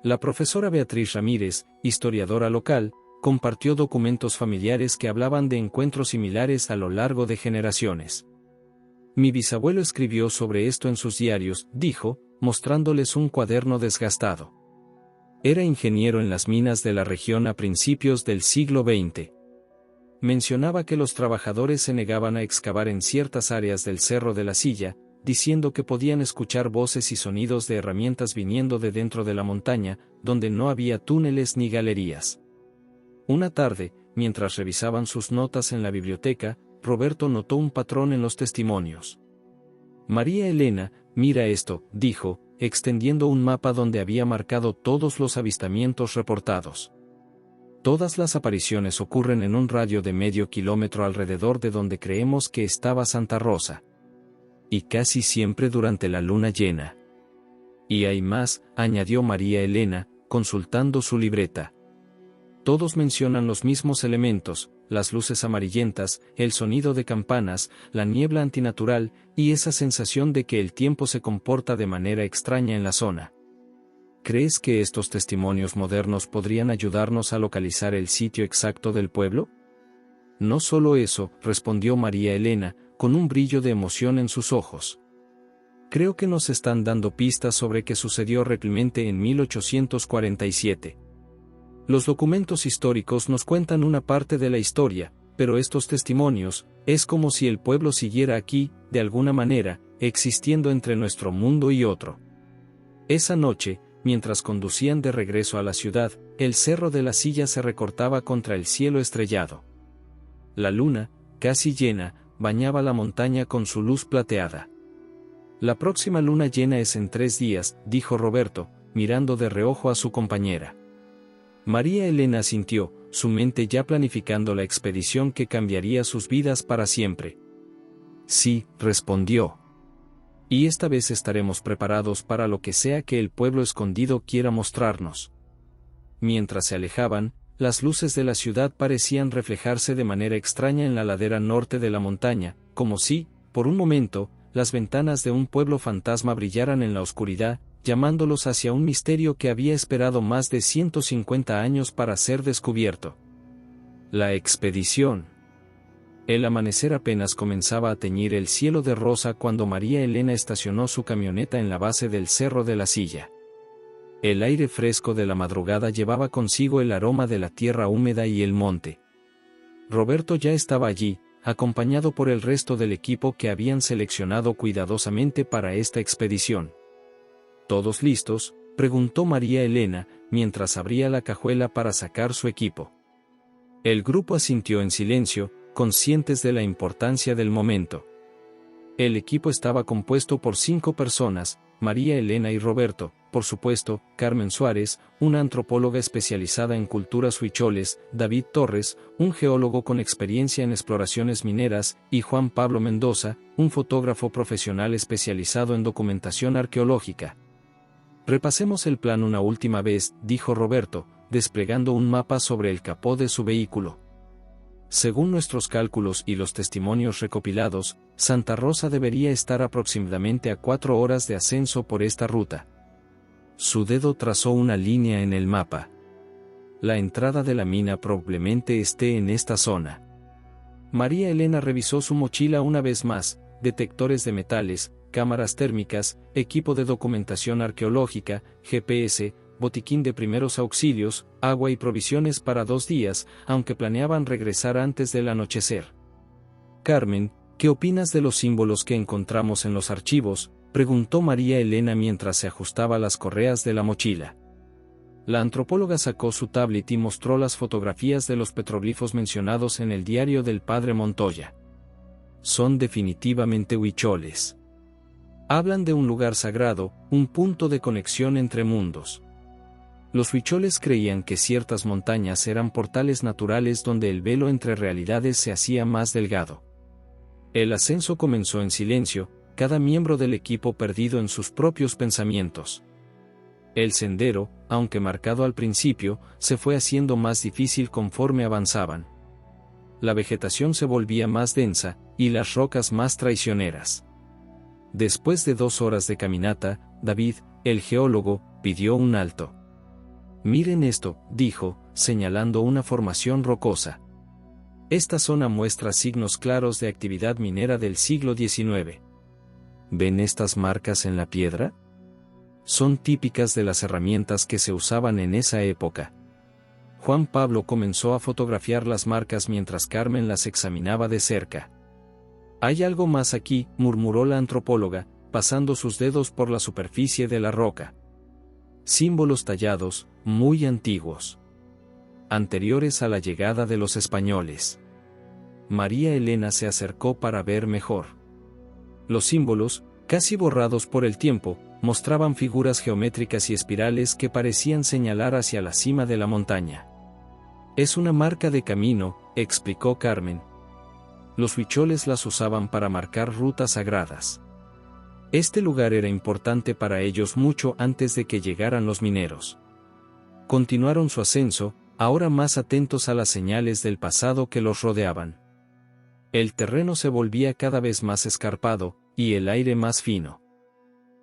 La profesora Beatriz Ramírez, historiadora local, compartió documentos familiares que hablaban de encuentros similares a lo largo de generaciones. Mi bisabuelo escribió sobre esto en sus diarios, dijo, mostrándoles un cuaderno desgastado. Era ingeniero en las minas de la región a principios del siglo XX. Mencionaba que los trabajadores se negaban a excavar en ciertas áreas del Cerro de la Silla, diciendo que podían escuchar voces y sonidos de herramientas viniendo de dentro de la montaña, donde no había túneles ni galerías. Una tarde, mientras revisaban sus notas en la biblioteca, Roberto notó un patrón en los testimonios. María Elena, mira esto, dijo, extendiendo un mapa donde había marcado todos los avistamientos reportados. Todas las apariciones ocurren en un radio de medio kilómetro alrededor de donde creemos que estaba Santa Rosa. Y casi siempre durante la luna llena. Y hay más, añadió María Elena, consultando su libreta. Todos mencionan los mismos elementos, las luces amarillentas, el sonido de campanas, la niebla antinatural, y esa sensación de que el tiempo se comporta de manera extraña en la zona. ¿Crees que estos testimonios modernos podrían ayudarnos a localizar el sitio exacto del pueblo? No solo eso, respondió María Elena, con un brillo de emoción en sus ojos. Creo que nos están dando pistas sobre qué sucedió realmente en 1847. Los documentos históricos nos cuentan una parte de la historia, pero estos testimonios, es como si el pueblo siguiera aquí, de alguna manera, existiendo entre nuestro mundo y otro. Esa noche, mientras conducían de regreso a la ciudad, el Cerro de la Silla se recortaba contra el cielo estrellado. La luna, casi llena, bañaba la montaña con su luz plateada. La próxima luna llena es en 3 días, dijo Roberto, mirando de reojo a su compañera. María Elena asintió, su mente ya planificando la expedición que cambiaría sus vidas para siempre. Sí, respondió. Y esta vez estaremos preparados para lo que sea que el pueblo escondido quiera mostrarnos. Mientras se alejaban, las luces de la ciudad parecían reflejarse de manera extraña en la ladera norte de la montaña, como si, por un momento, las ventanas de un pueblo fantasma brillaran en la oscuridad, llamándolos hacia un misterio que había esperado más de 150 años para ser descubierto. La expedición. El amanecer apenas comenzaba a teñir el cielo de rosa cuando María Elena estacionó su camioneta en la base del Cerro de la Silla. El aire fresco de la madrugada llevaba consigo el aroma de la tierra húmeda y el monte. Roberto ya estaba allí, acompañado por el resto del equipo que habían seleccionado cuidadosamente para esta expedición. ¿Todos listos?, preguntó María Elena, mientras abría la cajuela para sacar su equipo. El grupo asintió en silencio, conscientes de la importancia del momento. El equipo estaba compuesto por 5 personas, María Elena y Roberto, por supuesto, Carmen Suárez, una antropóloga especializada en culturas huicholes, David Torres, un geólogo con experiencia en exploraciones mineras, y Juan Pablo Mendoza, un fotógrafo profesional especializado en documentación arqueológica. Repasemos el plan una última vez, dijo Roberto, desplegando un mapa sobre el capó de su vehículo. Según nuestros cálculos y los testimonios recopilados, Santa Rosa debería estar aproximadamente a 4 horas de ascenso por esta ruta. Su dedo trazó una línea en el mapa. La entrada de la mina probablemente esté en esta zona. María Elena revisó su mochila una vez más, detectores de metales, cámaras térmicas, equipo de documentación arqueológica, GPS, botiquín de primeros auxilios, agua y provisiones para 2 días, aunque planeaban regresar antes del anochecer. Carmen, ¿qué opinas de los símbolos que encontramos en los archivos?, preguntó María Elena mientras se ajustaba las correas de la mochila. La antropóloga sacó su tablet y mostró las fotografías de los petroglifos mencionados en el diario del padre Montoya. Son definitivamente huicholes. Hablan de un lugar sagrado, un punto de conexión entre mundos. Los huicholes creían que ciertas montañas eran portales naturales donde el velo entre realidades se hacía más delgado. El ascenso comenzó en silencio, cada miembro del equipo perdido en sus propios pensamientos. El sendero, aunque marcado al principio, se fue haciendo más difícil conforme avanzaban. La vegetación se volvía más densa, y las rocas más traicioneras. Después de 2 horas de caminata, David, el geólogo, pidió un alto. «Miren esto», dijo, señalando una formación rocosa. Esta zona muestra signos claros de actividad minera del siglo XIX. ¿Ven estas marcas en la piedra? Son típicas de las herramientas que se usaban en esa época. Juan Pablo comenzó a fotografiar las marcas mientras Carmen las examinaba de cerca. «Hay algo más aquí», murmuró la antropóloga, pasando sus dedos por la superficie de la roca. Símbolos tallados, muy antiguos. Anteriores a la llegada de los españoles. María Elena se acercó para ver mejor. Los símbolos, casi borrados por el tiempo, mostraban figuras geométricas y espirales que parecían señalar hacia la cima de la montaña. «Es una marca de camino», explicó Carmen. Los huicholes las usaban para marcar rutas sagradas. Este lugar era importante para ellos mucho antes de que llegaran los mineros. Continuaron su ascenso, ahora más atentos a las señales del pasado que los rodeaban. El terreno se volvía cada vez más escarpado, y el aire más fino.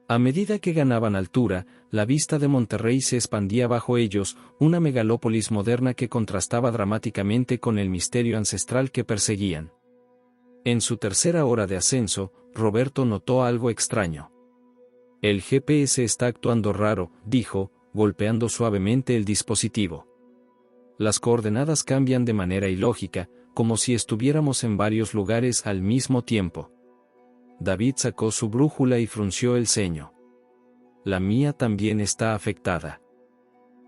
A medida que ganaban altura, la vista de Monterrey se expandía bajo ellos, una megalópolis moderna que contrastaba dramáticamente con el misterio ancestral que perseguían. En su tercera hora de ascenso, Roberto notó algo extraño. «El GPS está actuando raro», dijo, golpeando suavemente el dispositivo. «Las coordenadas cambian de manera ilógica, como si estuviéramos en varios lugares al mismo tiempo». David sacó su brújula y frunció el ceño. «La mía también está afectada.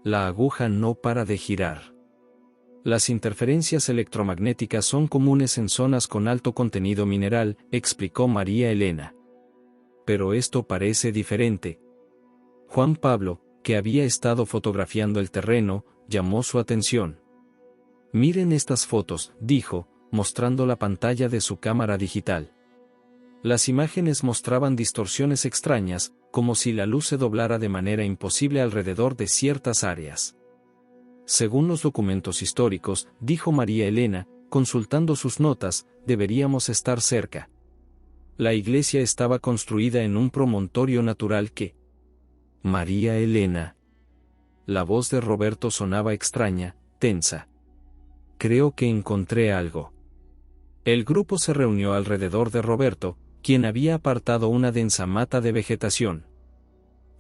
La aguja no para de girar». «Las interferencias electromagnéticas son comunes en zonas con alto contenido mineral», explicó María Elena. «Pero esto parece diferente». Juan Pablo, que había estado fotografiando el terreno, llamó su atención. «Miren estas fotos», dijo, mostrando la pantalla de su cámara digital. Las imágenes mostraban distorsiones extrañas, como si la luz se doblara de manera imposible alrededor de ciertas áreas. «Según los documentos históricos», dijo María Elena, consultando sus notas, «deberíamos estar cerca. La iglesia estaba construida en un promontorio natural que...». «María Elena». La voz de Roberto sonaba extraña, tensa. «Creo que encontré algo». El grupo se reunió alrededor de Roberto, quien había apartado una densa mata de vegetación.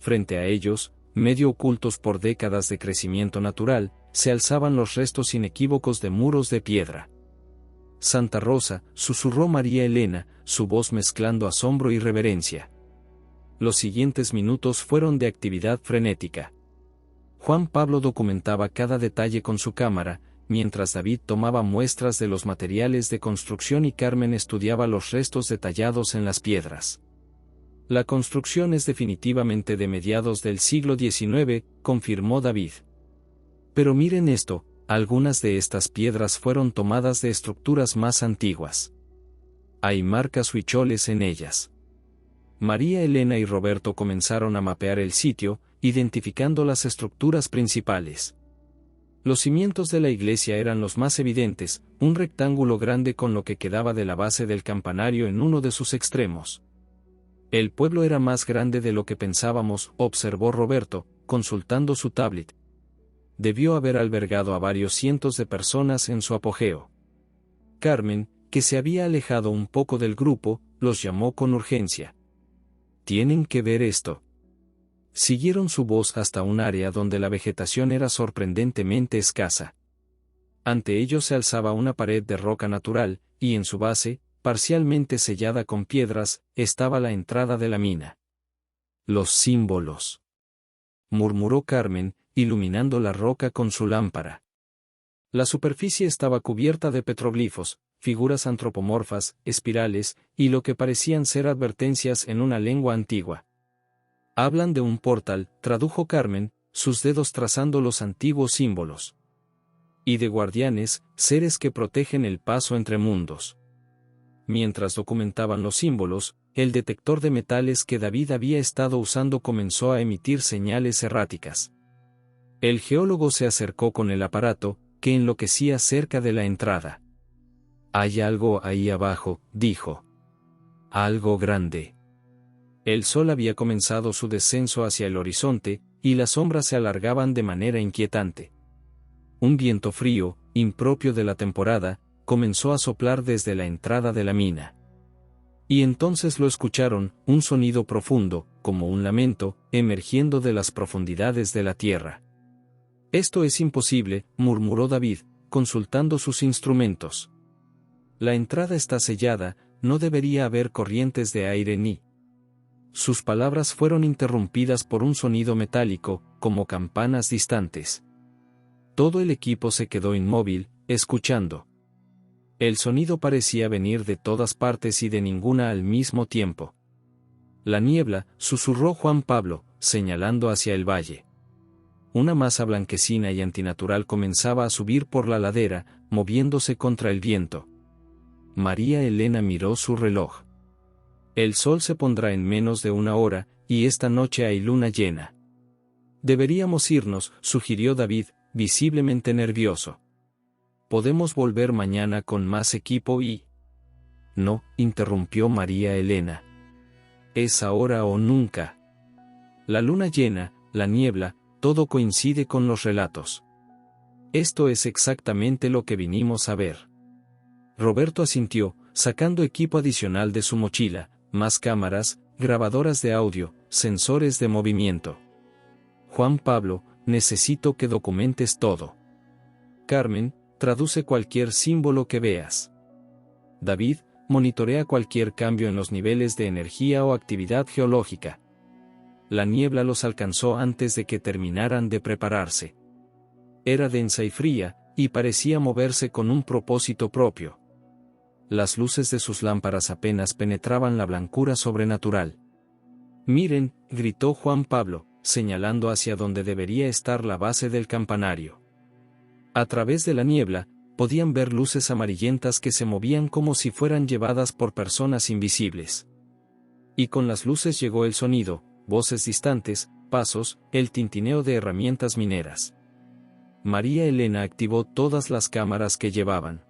Frente a ellos, medio ocultos por décadas de crecimiento natural, se alzaban los restos inequívocos de muros de piedra. «Santa Rosa», susurró María Elena, su voz mezclando asombro y reverencia. Los siguientes minutos fueron de actividad frenética. Juan Pablo documentaba cada detalle con su cámara, mientras David tomaba muestras de los materiales de construcción y Carmen estudiaba los restos detallados en las piedras. La construcción es definitivamente de mediados del siglo XIX, confirmó David. Pero miren esto, algunas de estas piedras fueron tomadas de estructuras más antiguas. Hay marcas huicholes en ellas. María Elena y Roberto comenzaron a mapear el sitio, identificando las estructuras principales. Los cimientos de la iglesia eran los más evidentes, un rectángulo grande con lo que quedaba de la base del campanario en uno de sus extremos. El pueblo era más grande de lo que pensábamos, observó Roberto, consultando su tablet. Debió haber albergado a varios cientos de personas en su apogeo. Carmen, que se había alejado un poco del grupo, los llamó con urgencia. Tienen que ver esto. Siguieron su voz hasta un área donde la vegetación era sorprendentemente escasa. Ante ellos se alzaba una pared de roca natural, y en su base, parcialmente sellada con piedras, estaba la entrada de la mina. Los símbolos, murmuró Carmen, iluminando la roca con su lámpara. La superficie estaba cubierta de petroglifos, figuras antropomorfas, espirales, y lo que parecían ser advertencias en una lengua antigua. Hablan de un portal, tradujo Carmen, sus dedos trazando los antiguos símbolos. Y de guardianes, seres que protegen el paso entre mundos. Mientras documentaban los símbolos, el detector de metales que David había estado usando comenzó a emitir señales erráticas. El geólogo se acercó con el aparato, que enloquecía cerca de la entrada. Hay algo ahí abajo, dijo. Algo grande. El sol había comenzado su descenso hacia el horizonte, y las sombras se alargaban de manera inquietante. Un viento frío, impropio de la temporada, comenzó a soplar desde la entrada de la mina. Y entonces lo escucharon, un sonido profundo, como un lamento, emergiendo de las profundidades de la tierra. Esto es imposible, murmuró David, consultando sus instrumentos. La entrada está sellada, no debería haber corrientes de aire ni... Sus palabras fueron interrumpidas por un sonido metálico, como campanas distantes. Todo el equipo se quedó inmóvil, escuchando. El sonido parecía venir de todas partes y de ninguna al mismo tiempo. La niebla, susurró Juan Pablo, señalando hacia el valle. Una masa blanquecina y antinatural comenzaba a subir por la ladera, moviéndose contra el viento. María Elena miró su reloj. El sol se pondrá en menos de una hora, y esta noche hay luna llena. Deberíamos irnos, sugirió David, visiblemente nervioso. Podemos volver mañana con más equipo y... No, interrumpió María Elena. Es ahora o nunca. La luna llena, la niebla, todo coincide con los relatos. Esto es exactamente lo que vinimos a ver. Roberto asintió, sacando equipo adicional de su mochila, más cámaras, grabadoras de audio, sensores de movimiento. Juan Pablo, necesito que documentes todo. Carmen, traduce cualquier símbolo que veas. David, monitorea cualquier cambio en los niveles de energía o actividad geológica. La niebla los alcanzó antes de que terminaran de prepararse. Era densa y fría, y parecía moverse con un propósito propio. Las luces de sus lámparas apenas penetraban la blancura sobrenatural. Miren, gritó Juan Pablo, señalando hacia donde debería estar la base del campanario. A través de la niebla, podían ver luces amarillentas que se movían como si fueran llevadas por personas invisibles. Y con las luces llegó el sonido, voces distantes, pasos, el tintineo de herramientas mineras. María Elena activó todas las cámaras que llevaban.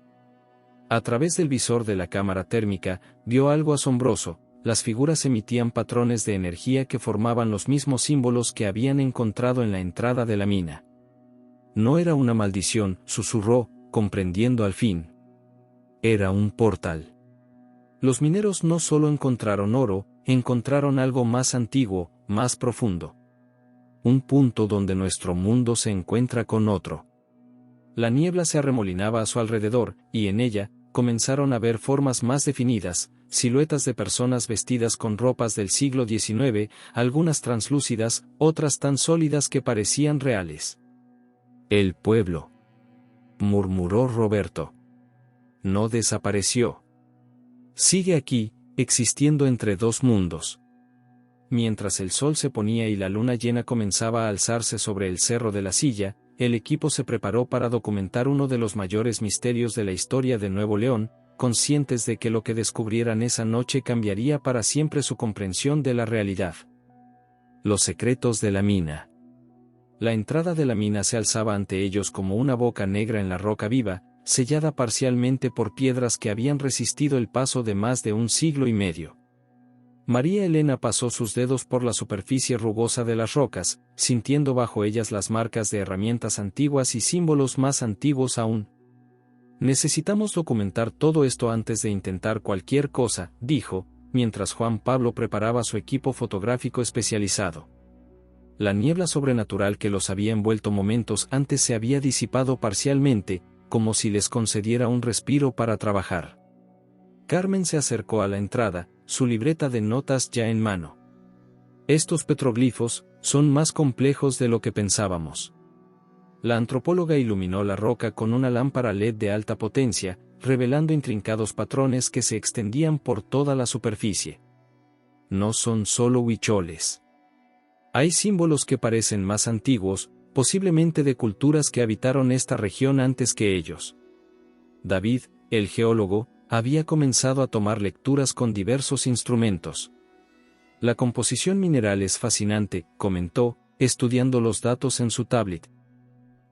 A través del visor de la cámara térmica, vio algo asombroso, las figuras emitían patrones de energía que formaban los mismos símbolos que habían encontrado en la entrada de la mina. No era una maldición, susurró, comprendiendo al fin. Era un portal. Los mineros no solo encontraron oro, encontraron algo más antiguo, más profundo. Un punto donde nuestro mundo se encuentra con otro. La niebla se arremolinaba a su alrededor, y en ella, comenzaron a ver formas más definidas, siluetas de personas vestidas con ropas del siglo XIX, algunas translúcidas, otras tan sólidas que parecían reales. El pueblo, murmuró Roberto. No desapareció. Sigue aquí, existiendo entre dos mundos. Mientras el sol se ponía y la luna llena comenzaba a alzarse sobre el cerro de la Silla, el equipo se preparó para documentar uno de los mayores misterios de la historia de Nuevo León, conscientes de que lo que descubrieran esa noche cambiaría para siempre su comprensión de la realidad. Los secretos de la mina. La entrada de la mina se alzaba ante ellos como una boca negra en la roca viva, sellada parcialmente por piedras que habían resistido el paso de más de un siglo y medio. María Elena pasó sus dedos por la superficie rugosa de las rocas, sintiendo bajo ellas las marcas de herramientas antiguas y símbolos más antiguos aún. Necesitamos documentar todo esto antes de intentar cualquier cosa, dijo, mientras Juan Pablo preparaba su equipo fotográfico especializado. La niebla sobrenatural que los había envuelto momentos antes se había disipado parcialmente, como si les concediera un respiro para trabajar. Carmen se acercó a la entrada, su libreta de notas ya en mano. Estos petroglifos son más complejos de lo que pensábamos. La antropóloga iluminó la roca con una lámpara LED de alta potencia, revelando intrincados patrones que se extendían por toda la superficie. No son solo huicholes. Hay símbolos que parecen más antiguos, posiblemente de culturas que habitaron esta región antes que ellos. David, el geólogo, había comenzado a tomar lecturas con diversos instrumentos. La composición mineral es fascinante, comentó, estudiando los datos en su tablet.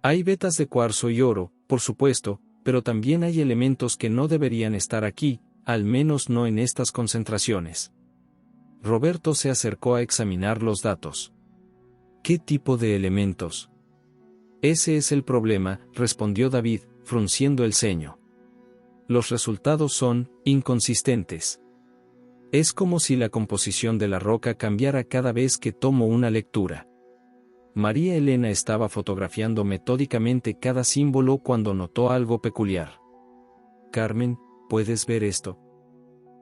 Hay vetas de cuarzo y oro, por supuesto, pero también hay elementos que no deberían estar aquí, al menos no en estas concentraciones. Roberto se acercó a examinar los datos. ¿Qué tipo de elementos? Ese es el problema, respondió David, frunciendo el ceño. Los resultados son inconsistentes. Es como si la composición de la roca cambiara cada vez que tomo una lectura. María Elena estaba fotografiando metódicamente cada símbolo cuando notó algo peculiar. Carmen, ¿puedes ver esto?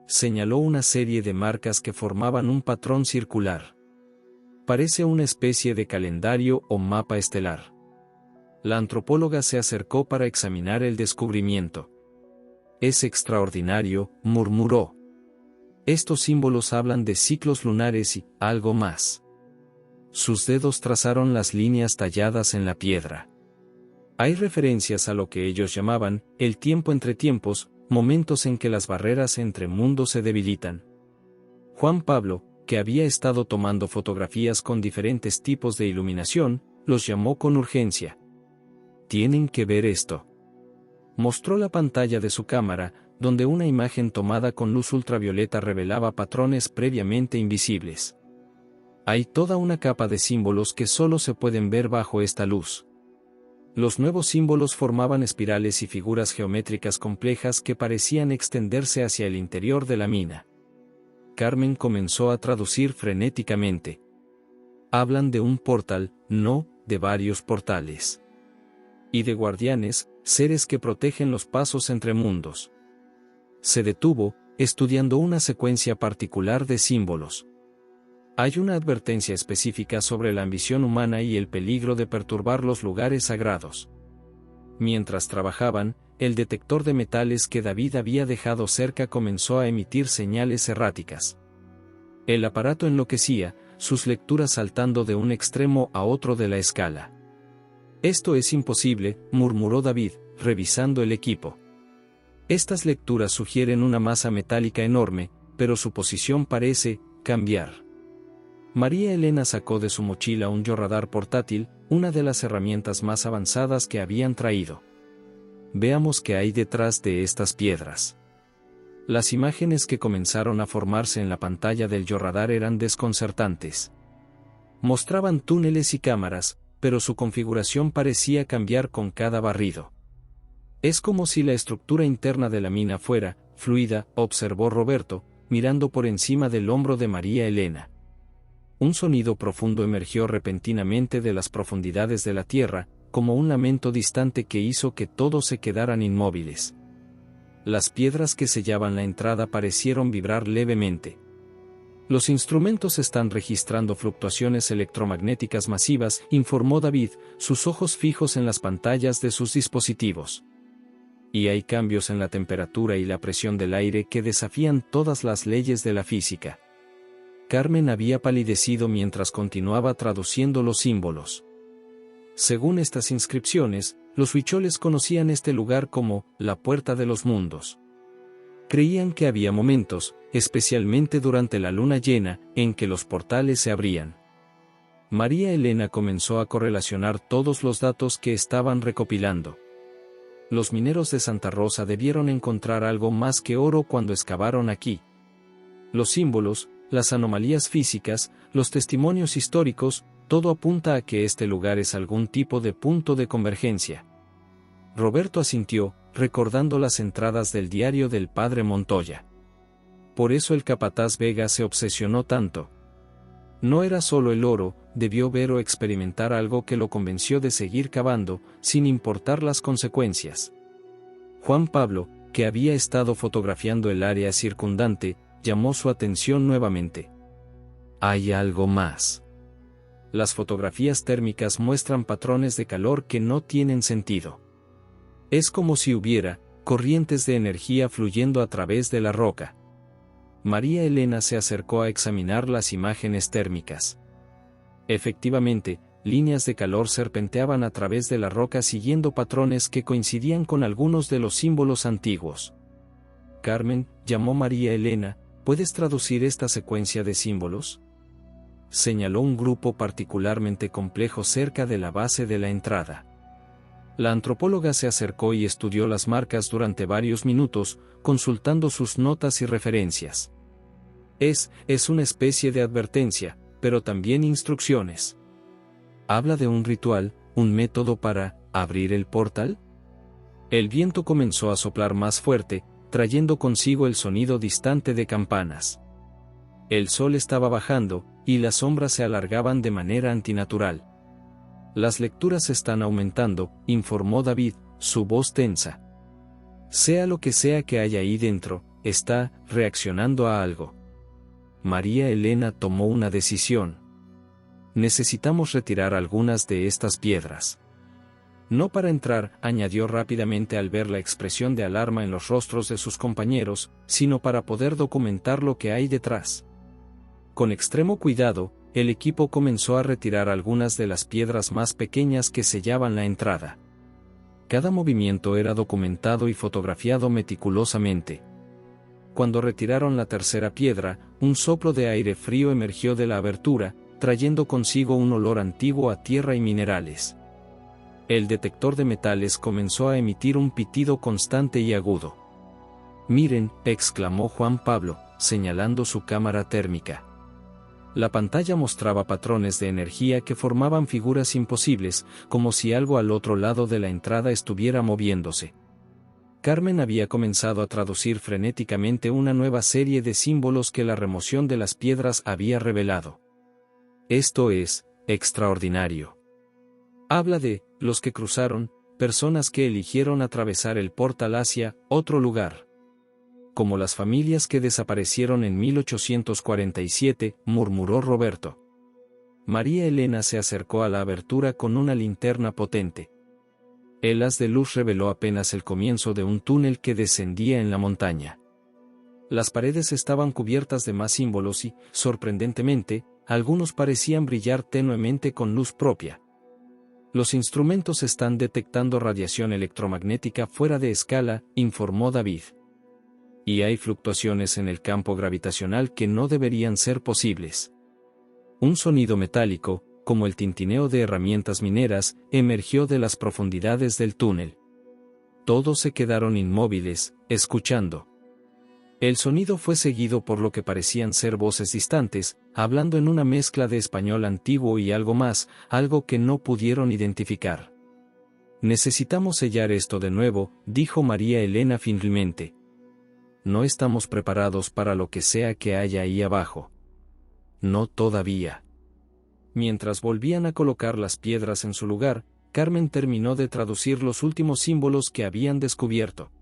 Señaló una serie de marcas que formaban un patrón circular. Parece una especie de calendario o mapa estelar. La antropóloga se acercó para examinar el descubrimiento. Es extraordinario, murmuró. Estos símbolos hablan de ciclos lunares y algo más. Sus dedos trazaron las líneas talladas en la piedra. Hay referencias a lo que ellos llamaban el tiempo entre tiempos, momentos en que las barreras entre mundos se debilitan. Juan Pablo, que había estado tomando fotografías con diferentes tipos de iluminación, los llamó con urgencia. Tienen que ver esto. Mostró la pantalla de su cámara, donde una imagen tomada con luz ultravioleta revelaba patrones previamente invisibles. Hay toda una capa de símbolos que solo se pueden ver bajo esta luz. Los nuevos símbolos formaban espirales y figuras geométricas complejas que parecían extenderse hacia el interior de la mina. Carmen comenzó a traducir frenéticamente. Hablan de un portal, no, de varios portales. Y de guardianes, seres que protegen los pasos entre mundos. Se detuvo, estudiando una secuencia particular de símbolos. Hay una advertencia específica sobre la ambición humana y el peligro de perturbar los lugares sagrados. Mientras trabajaban, el detector de metales que David había dejado cerca comenzó a emitir señales erráticas. El aparato enloquecía, sus lecturas saltando de un extremo a otro de la escala. Esto es imposible, murmuró David, revisando el equipo. Estas lecturas sugieren una masa metálica enorme, pero su posición parece cambiar. María Elena sacó de su mochila un georradar portátil, una de las herramientas más avanzadas que habían traído. Veamos qué hay detrás de estas piedras. Las imágenes que comenzaron a formarse en la pantalla del georradar eran desconcertantes. Mostraban túneles y cámaras, pero su configuración parecía cambiar con cada barrido. Es como si la estructura interna de la mina fuera fluida, observó Roberto, mirando por encima del hombro de María Elena. Un sonido profundo emergió repentinamente de las profundidades de la tierra, como un lamento distante que hizo que todos se quedaran inmóviles. Las piedras que sellaban la entrada parecieron vibrar levemente. Los instrumentos están registrando fluctuaciones electromagnéticas masivas, informó David, sus ojos fijos en las pantallas de sus dispositivos. Y hay cambios en la temperatura y la presión del aire que desafían todas las leyes de la física. Carmen había palidecido mientras continuaba traduciendo los símbolos. Según estas inscripciones, los huicholes conocían este lugar como la Puerta de los Mundos. Creían que había momentos, especialmente durante la luna llena, en que los portales se abrían. María Elena comenzó a correlacionar todos los datos que estaban recopilando. Los mineros de Santa Rosa debieron encontrar algo más que oro cuando excavaron aquí. Los símbolos, las anomalías físicas, los testimonios históricos, todo apunta a que este lugar es algún tipo de punto de convergencia. Roberto asintió, recordando las entradas del diario del padre Montoya. Por eso el capataz Vega se obsesionó tanto. No era solo el oro, debió ver o experimentar algo que lo convenció de seguir cavando, sin importar las consecuencias. Juan Pablo, que había estado fotografiando el área circundante, llamó su atención nuevamente. Hay algo más. Las fotografías térmicas muestran patrones de calor que no tienen sentido. Es como si hubiera corrientes de energía fluyendo a través de la roca. María Elena se acercó a examinar las imágenes térmicas. Efectivamente, líneas de calor serpenteaban a través de la roca siguiendo patrones que coincidían con algunos de los símbolos antiguos. Carmen, llamó María Elena, ¿puedes traducir esta secuencia de símbolos? Señaló un grupo particularmente complejo cerca de la base de la entrada. La antropóloga se acercó y estudió las marcas durante varios minutos, consultando sus notas y referencias. Es una especie de advertencia, pero también instrucciones. ¿Habla de un ritual, un método para abrir el portal? El viento comenzó a soplar más fuerte, trayendo consigo el sonido distante de campanas. El sol estaba bajando, y las sombras se alargaban de manera antinatural. Las lecturas están aumentando, informó David, su voz tensa. Sea lo que sea que haya ahí dentro, está reaccionando a algo. María Elena tomó una decisión. Necesitamos retirar algunas de estas piedras. No para entrar, añadió rápidamente al ver la expresión de alarma en los rostros de sus compañeros, sino para poder documentar lo que hay detrás. Con extremo cuidado, el equipo comenzó a retirar algunas de las piedras más pequeñas que sellaban la entrada. Cada movimiento era documentado y fotografiado meticulosamente. Cuando retiraron la tercera piedra, un soplo de aire frío emergió de la abertura, trayendo consigo un olor antiguo a tierra y minerales. El detector de metales comenzó a emitir un pitido constante y agudo. «Miren», exclamó Juan Pablo, señalando su cámara térmica. La pantalla mostraba patrones de energía que formaban figuras imposibles, como si algo al otro lado de la entrada estuviera moviéndose. Carmen había comenzado a traducir frenéticamente una nueva serie de símbolos que la remoción de las piedras había revelado. Esto es extraordinario. Habla de los que cruzaron, personas que eligieron atravesar el portal hacia otro lugar. Como las familias que desaparecieron en 1847, murmuró Roberto. María Elena se acercó a la abertura con una linterna potente. El haz de luz reveló apenas el comienzo de un túnel que descendía en la montaña. Las paredes estaban cubiertas de más símbolos y, sorprendentemente, algunos parecían brillar tenuemente con luz propia. Los instrumentos están detectando radiación electromagnética fuera de escala, informó David. Y hay fluctuaciones en el campo gravitacional que no deberían ser posibles. Un sonido metálico, como el tintineo de herramientas mineras, emergió de las profundidades del túnel. Todos se quedaron inmóviles, escuchando. El sonido fue seguido por lo que parecían ser voces distantes, hablando en una mezcla de español antiguo y algo más, algo que no pudieron identificar. Necesitamos sellar esto de nuevo, dijo María Elena finalmente. No estamos preparados para lo que sea que haya ahí abajo. No todavía. Mientras volvían a colocar las piedras en su lugar, Carmen terminó de traducir los últimos símbolos que habían descubierto.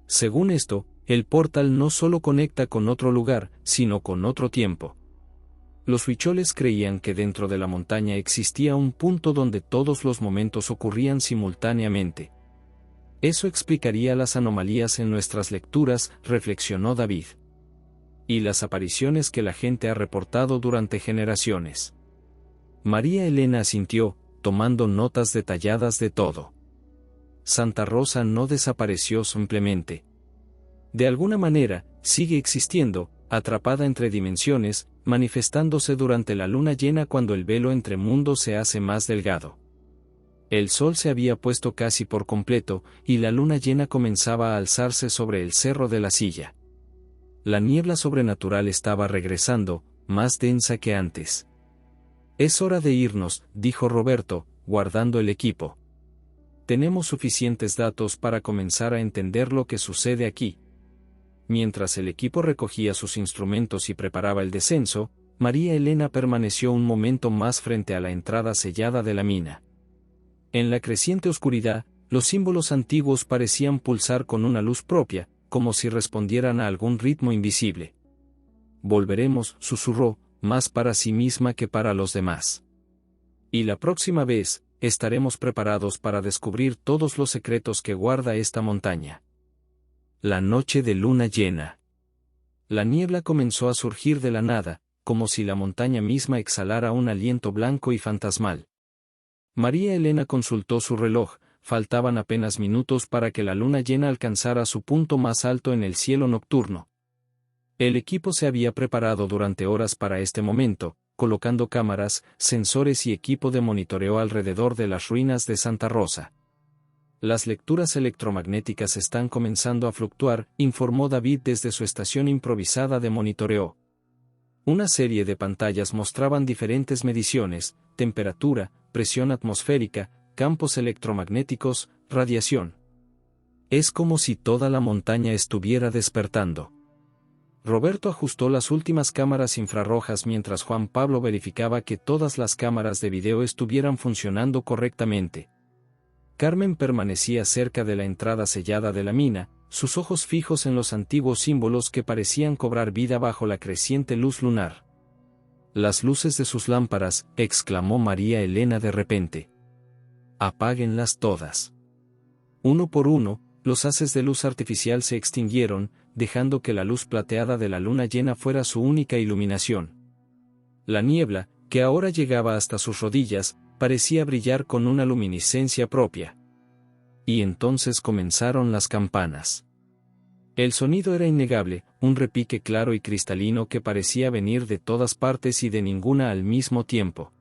Según esto, el portal no solo conecta con otro lugar, sino con otro tiempo. Los huicholes creían que dentro de la montaña existía un punto donde todos los momentos ocurrían simultáneamente. Eso explicaría las anomalías en nuestras lecturas, reflexionó David. y las apariciones que la gente ha reportado durante generaciones. María Elena asintió, tomando notas detalladas de todo. Santa Rosa no desapareció simplemente. De alguna manera, sigue existiendo, atrapada entre dimensiones, manifestándose durante la luna llena cuando el velo entre mundos se hace más delgado. El sol se había puesto casi por completo, y la luna llena comenzaba a alzarse sobre el cerro de la Silla. La niebla sobrenatural estaba regresando, más densa que antes. «Es hora de irnos», dijo Roberto, guardando el equipo. «Tenemos suficientes datos para comenzar a entender lo que sucede aquí». Mientras el equipo recogía sus instrumentos y preparaba el descenso, María Elena permaneció un momento más frente a la entrada sellada de la mina. En la creciente oscuridad, los símbolos antiguos parecían pulsar con una luz propia, como si respondieran a algún ritmo invisible. «Volveremos», susurró, «más para sí misma que para los demás. Y la próxima vez, estaremos preparados para descubrir todos los secretos que guarda esta montaña». La noche de luna llena. La niebla comenzó a surgir de la nada, como si la montaña misma exhalara un aliento blanco y fantasmal. María Elena consultó su reloj. Faltaban apenas minutos para que la luna llena alcanzara su punto más alto en el cielo nocturno. El equipo se había preparado durante horas para este momento, colocando cámaras, sensores y equipo de monitoreo alrededor de las ruinas de Santa Rosa. «Las lecturas electromagnéticas están comenzando a fluctuar», informó David desde su estación improvisada de monitoreo. Una serie de pantallas mostraban diferentes mediciones: temperatura, presión atmosférica, campos electromagnéticos, radiación. «Es como si toda la montaña estuviera despertando». Roberto ajustó las últimas cámaras infrarrojas mientras Juan Pablo verificaba que todas las cámaras de video estuvieran funcionando correctamente. Carmen permanecía cerca de la entrada sellada de la mina, sus ojos fijos en los antiguos símbolos que parecían cobrar vida bajo la creciente luz lunar. «Las luces de sus lámparas», exclamó María Elena de repente. «Apáguenlas todas». Uno por uno, los haces de luz artificial se extinguieron, dejando que la luz plateada de la luna llena fuera su única iluminación. La niebla, que ahora llegaba hasta sus rodillas, parecía brillar con una luminiscencia propia. Y entonces comenzaron las campanas. El sonido era innegable, un repique claro y cristalino que parecía venir de todas partes y de ninguna al mismo tiempo.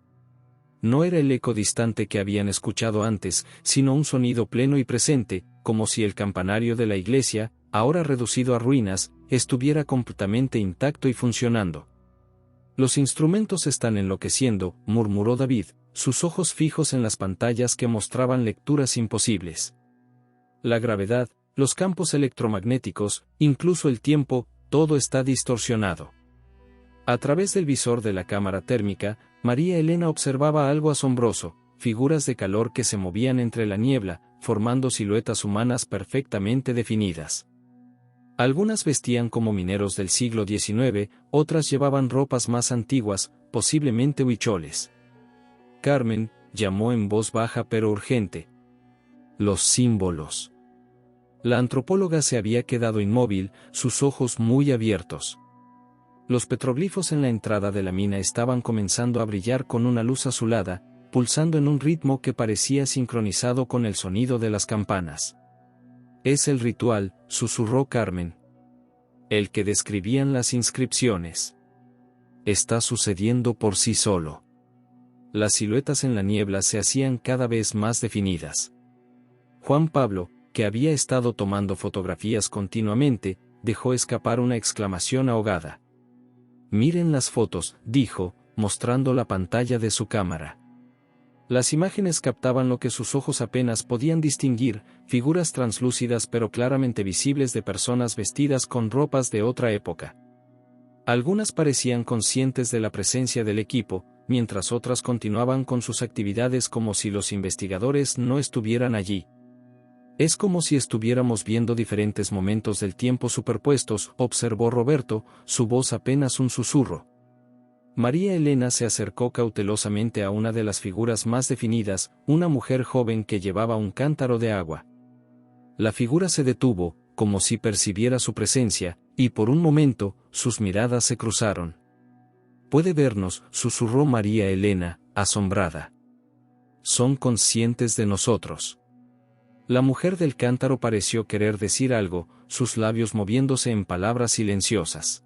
No era el eco distante que habían escuchado antes, sino un sonido pleno y presente, como si el campanario de la iglesia, ahora reducido a ruinas, estuviera completamente intacto y funcionando. «Los instrumentos están enloqueciendo», murmuró David, sus ojos fijos en las pantallas que mostraban lecturas imposibles. «La gravedad, los campos electromagnéticos, incluso el tiempo, todo está distorsionado». A través del visor de la cámara térmica, María Elena observaba algo asombroso: figuras de calor que se movían entre la niebla, formando siluetas humanas perfectamente definidas. Algunas vestían como mineros del siglo XIX, otras llevaban ropas más antiguas, posiblemente huicholes. «Carmen», llamó en voz baja pero urgente. «Los símbolos». La antropóloga se había quedado inmóvil, sus ojos muy abiertos. Los petroglifos en la entrada de la mina estaban comenzando a brillar con una luz azulada, pulsando en un ritmo que parecía sincronizado con el sonido de las campanas. «Es el ritual», susurró Carmen. «El que describían las inscripciones. Está sucediendo por sí solo». Las siluetas en la niebla se hacían cada vez más definidas. Juan Pablo, que había estado tomando fotografías continuamente, dejó escapar una exclamación ahogada. «Miren las fotos», dijo, mostrando la pantalla de su cámara. Las imágenes captaban lo que sus ojos apenas podían distinguir: figuras translúcidas pero claramente visibles de personas vestidas con ropas de otra época. Algunas parecían conscientes de la presencia del equipo, mientras otras continuaban con sus actividades como si los investigadores no estuvieran allí. «Es como si estuviéramos viendo diferentes momentos del tiempo superpuestos», observó Roberto, su voz apenas un susurro. María Elena se acercó cautelosamente a una de las figuras más definidas, una mujer joven que llevaba un cántaro de agua. La figura se detuvo, como si percibiera su presencia, y por un momento, sus miradas se cruzaron. «Puede vernos», susurró María Elena, asombrada. «Son conscientes de nosotros». La mujer del cántaro pareció querer decir algo, sus labios moviéndose en palabras silenciosas.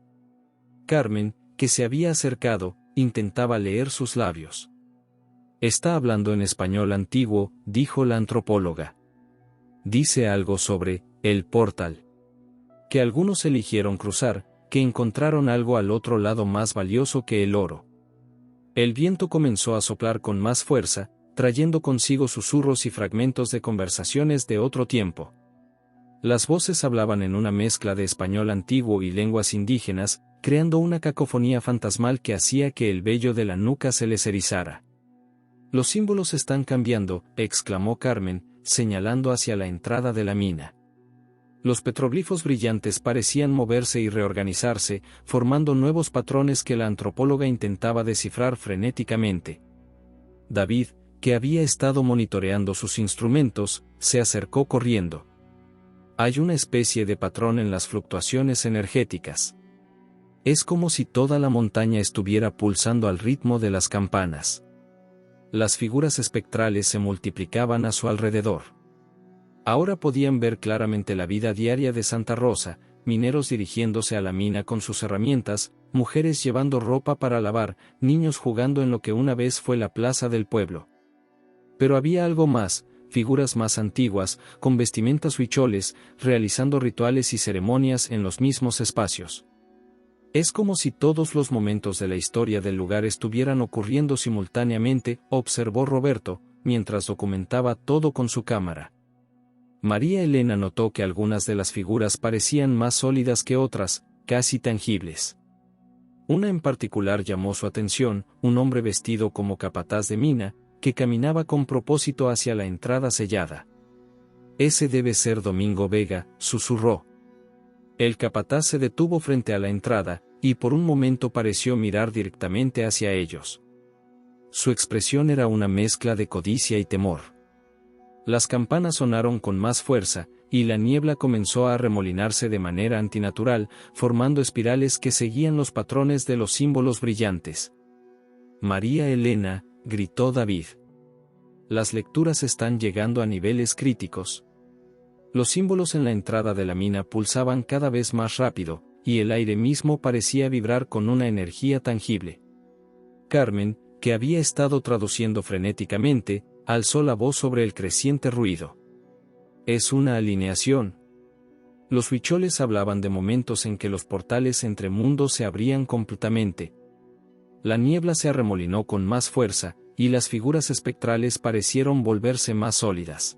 Carmen, que se había acercado, intentaba leer sus labios. «Está hablando en español antiguo», dijo la antropóloga. «Dice algo sobre el portal. Que algunos eligieron cruzar, que encontraron algo al otro lado más valioso que el oro». El viento comenzó a soplar con más fuerza, trayendo consigo susurros y fragmentos de conversaciones de otro tiempo. Las voces hablaban en una mezcla de español antiguo y lenguas indígenas, creando una cacofonía fantasmal que hacía que el vello de la nuca se les erizara. «Los símbolos están cambiando», exclamó Carmen, señalando hacia la entrada de la mina. Los petroglifos brillantes parecían moverse y reorganizarse, formando nuevos patrones que la antropóloga intentaba descifrar frenéticamente. David, que había estado monitoreando sus instrumentos, se acercó corriendo. «Hay una especie de patrón en las fluctuaciones energéticas. Es como si toda la montaña estuviera pulsando al ritmo de las campanas». Las figuras espectrales se multiplicaban a su alrededor. Ahora podían ver claramente la vida diaria de Santa Rosa, mineros dirigiéndose a la mina con sus herramientas, mujeres llevando ropa para lavar, niños jugando en lo que una vez fue la plaza del pueblo. Pero había algo más, figuras más antiguas, con vestimentas huicholes, realizando rituales y ceremonias en los mismos espacios. «Es como si todos los momentos de la historia del lugar estuvieran ocurriendo simultáneamente», observó Roberto, mientras documentaba todo con su cámara. María Elena notó que algunas de las figuras parecían más sólidas que otras, casi tangibles. Una en particular llamó su atención, un hombre vestido como capataz de mina, que caminaba con propósito hacia la entrada sellada. «Ese debe ser Domingo Vega», susurró. El capataz se detuvo frente a la entrada, y por un momento pareció mirar directamente hacia ellos. Su expresión era una mezcla de codicia y temor. Las campanas sonaron con más fuerza, y la niebla comenzó a arremolinarse de manera antinatural, formando espirales que seguían los patrones de los símbolos brillantes. «María Elena», gritó David. «Las lecturas están llegando a niveles críticos». Los símbolos en la entrada de la mina pulsaban cada vez más rápido, y el aire mismo parecía vibrar con una energía tangible. Carmen, que había estado traduciendo frenéticamente, alzó la voz sobre el creciente ruido. «Es una alineación». Los huicholes hablaban de momentos en que los portales entre mundos se abrían completamente. La niebla se arremolinó con más fuerza, y las figuras espectrales parecieron volverse más sólidas.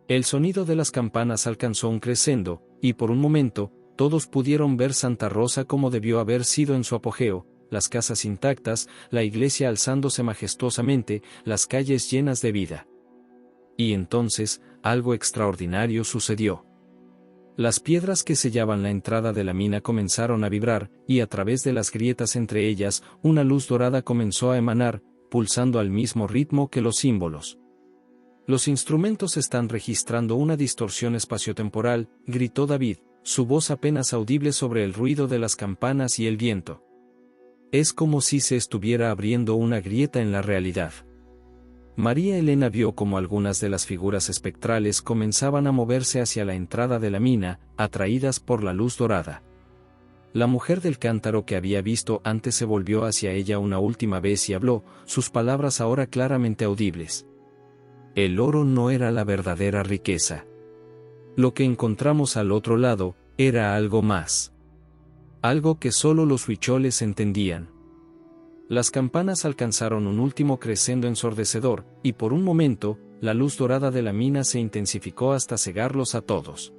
El sonido de las campanas alcanzó un crescendo, y por un momento, todos pudieron ver Santa Rosa como debió haber sido en su apogeo, las casas intactas, la iglesia alzándose majestuosamente, las calles llenas de vida. Y entonces, algo extraordinario sucedió. Las piedras que sellaban la entrada de la mina comenzaron a vibrar, y a través de las grietas entre ellas, una luz dorada comenzó a emanar, pulsando al mismo ritmo que los símbolos. «Los instrumentos están registrando una distorsión espaciotemporal», gritó David, su voz apenas audible sobre el ruido de las campanas y el viento. «Es como si se estuviera abriendo una grieta en la realidad». María Elena vio como algunas de las figuras espectrales comenzaban a moverse hacia la entrada de la mina, atraídas por la luz dorada. La mujer del cántaro que había visto antes se volvió hacia ella una última vez y habló, sus palabras ahora claramente audibles. «El oro no era la verdadera riqueza. Lo que encontramos al otro lado, era algo más. Algo que solo los huicholes entendían». Las campanas alcanzaron un último crescendo ensordecedor, y por un momento, la luz dorada de la mina se intensificó hasta cegarlos a todos.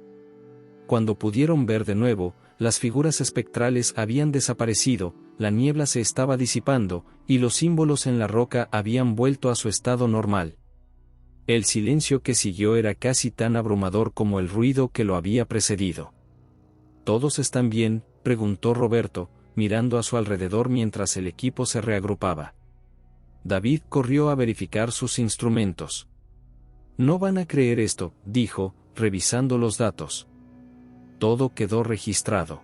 Cuando pudieron ver de nuevo, las figuras espectrales habían desaparecido, la niebla se estaba disipando, y los símbolos en la roca habían vuelto a su estado normal. El silencio que siguió era casi tan abrumador como el ruido que lo había precedido. «¿Todos están bien?», preguntó Roberto, mirando a su alrededor mientras el equipo se reagrupaba. David corrió a verificar sus instrumentos. «No van a creer esto», dijo, revisando los datos. todo quedó registrado.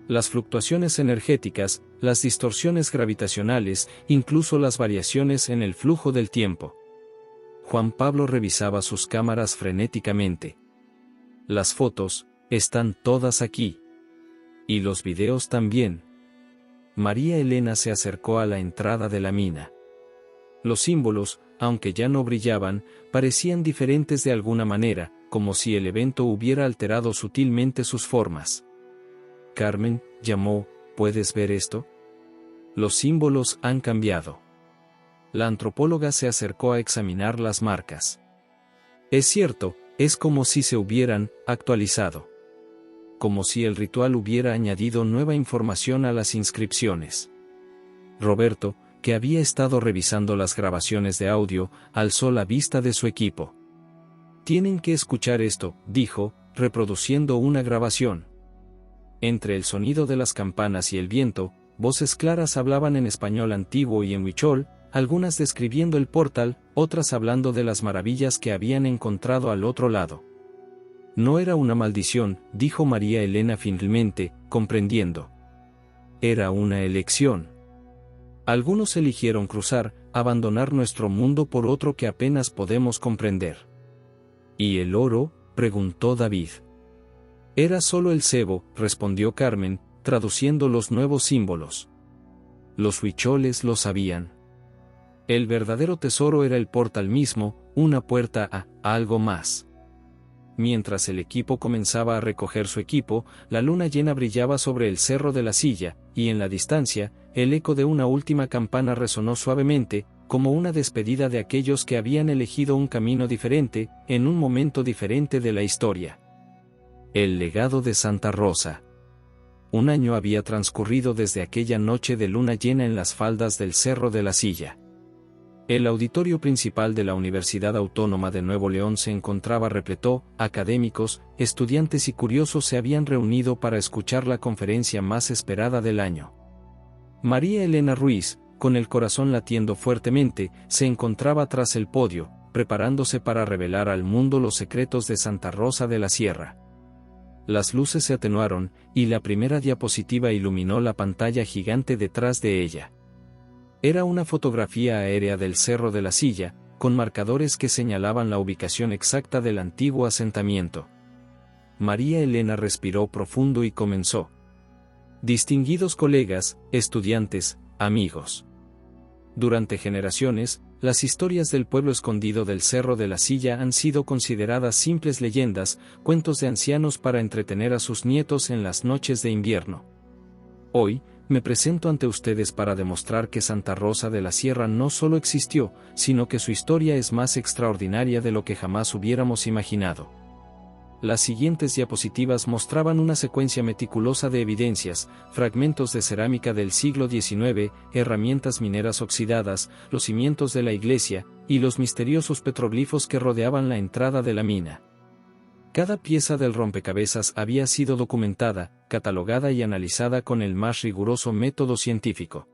Las fluctuaciones energéticas, las distorsiones gravitacionales, incluso las variaciones en el flujo del tiempo. Juan Pablo revisaba sus cámaras frenéticamente. Las fotos, están todas aquí. Y los videos también. María Elena se acercó a la entrada de la mina. Los símbolos, aunque ya no brillaban, parecían diferentes de alguna manera, como si el evento hubiera alterado sutilmente sus formas. Carmen, llamó, ¿puedes ver esto? Los símbolos han cambiado. La antropóloga se acercó a examinar las marcas. Es cierto, es como si se hubieran actualizado. Como si el ritual hubiera añadido nueva información a las inscripciones. Roberto, que había estado revisando las grabaciones de audio, alzó la vista de su equipo. Tienen que escuchar esto, dijo, reproduciendo una grabación. Entre el sonido de las campanas y el viento, voces claras hablaban en español antiguo y en huichol, algunas describiendo el portal, otras hablando de las maravillas que habían encontrado al otro lado. No era una maldición, dijo María Elena finalmente, comprendiendo. Era una elección. Algunos eligieron cruzar, abandonar nuestro mundo por otro que apenas podemos comprender. ¿Y el oro?, preguntó David. Era solo el cebo, respondió Carmen, traduciendo los nuevos símbolos. Los huicholes lo sabían. El verdadero tesoro era el portal mismo, una puerta a algo más. Mientras el equipo comenzaba a recoger su equipo, la luna llena brillaba sobre el cerro de la Silla, y en la distancia, el eco de una última campana resonó suavemente, como una despedida de aquellos que habían elegido un camino diferente, en un momento diferente de la historia. El legado de Santa Rosa. Un año había transcurrido desde aquella noche de luna llena en las faldas del Cerro de la Silla. El auditorio principal de la Universidad Autónoma de Nuevo León se encontraba repleto, académicos, estudiantes y curiosos se habían reunido para escuchar la conferencia más esperada del año. María Elena Ruiz, con el corazón latiendo fuertemente, se encontraba tras el podio, preparándose para revelar al mundo los secretos de Santa Rosa de la Sierra. Las luces se atenuaron, y la primera diapositiva iluminó la pantalla gigante detrás de ella. Era una fotografía aérea del Cerro de la Silla, con marcadores que señalaban la ubicación exacta del antiguo asentamiento. María Elena respiró profundo y comenzó. Distinguidos colegas, estudiantes, amigos. Durante generaciones, las historias del pueblo escondido del Cerro de la Silla han sido consideradas simples leyendas, cuentos de ancianos para entretener a sus nietos en las noches de invierno. Hoy, me presento ante ustedes para demostrar que Santa Rosa de la Sierra no solo existió, sino que su historia es más extraordinaria de lo que jamás hubiéramos imaginado. Las siguientes diapositivas mostraban una secuencia meticulosa de evidencias, fragmentos de cerámica del siglo XIX, herramientas mineras oxidadas, los cimientos de la iglesia, y los misteriosos petroglifos que rodeaban la entrada de la mina. Cada pieza del rompecabezas había sido documentada, catalogada y analizada con el más riguroso método científico.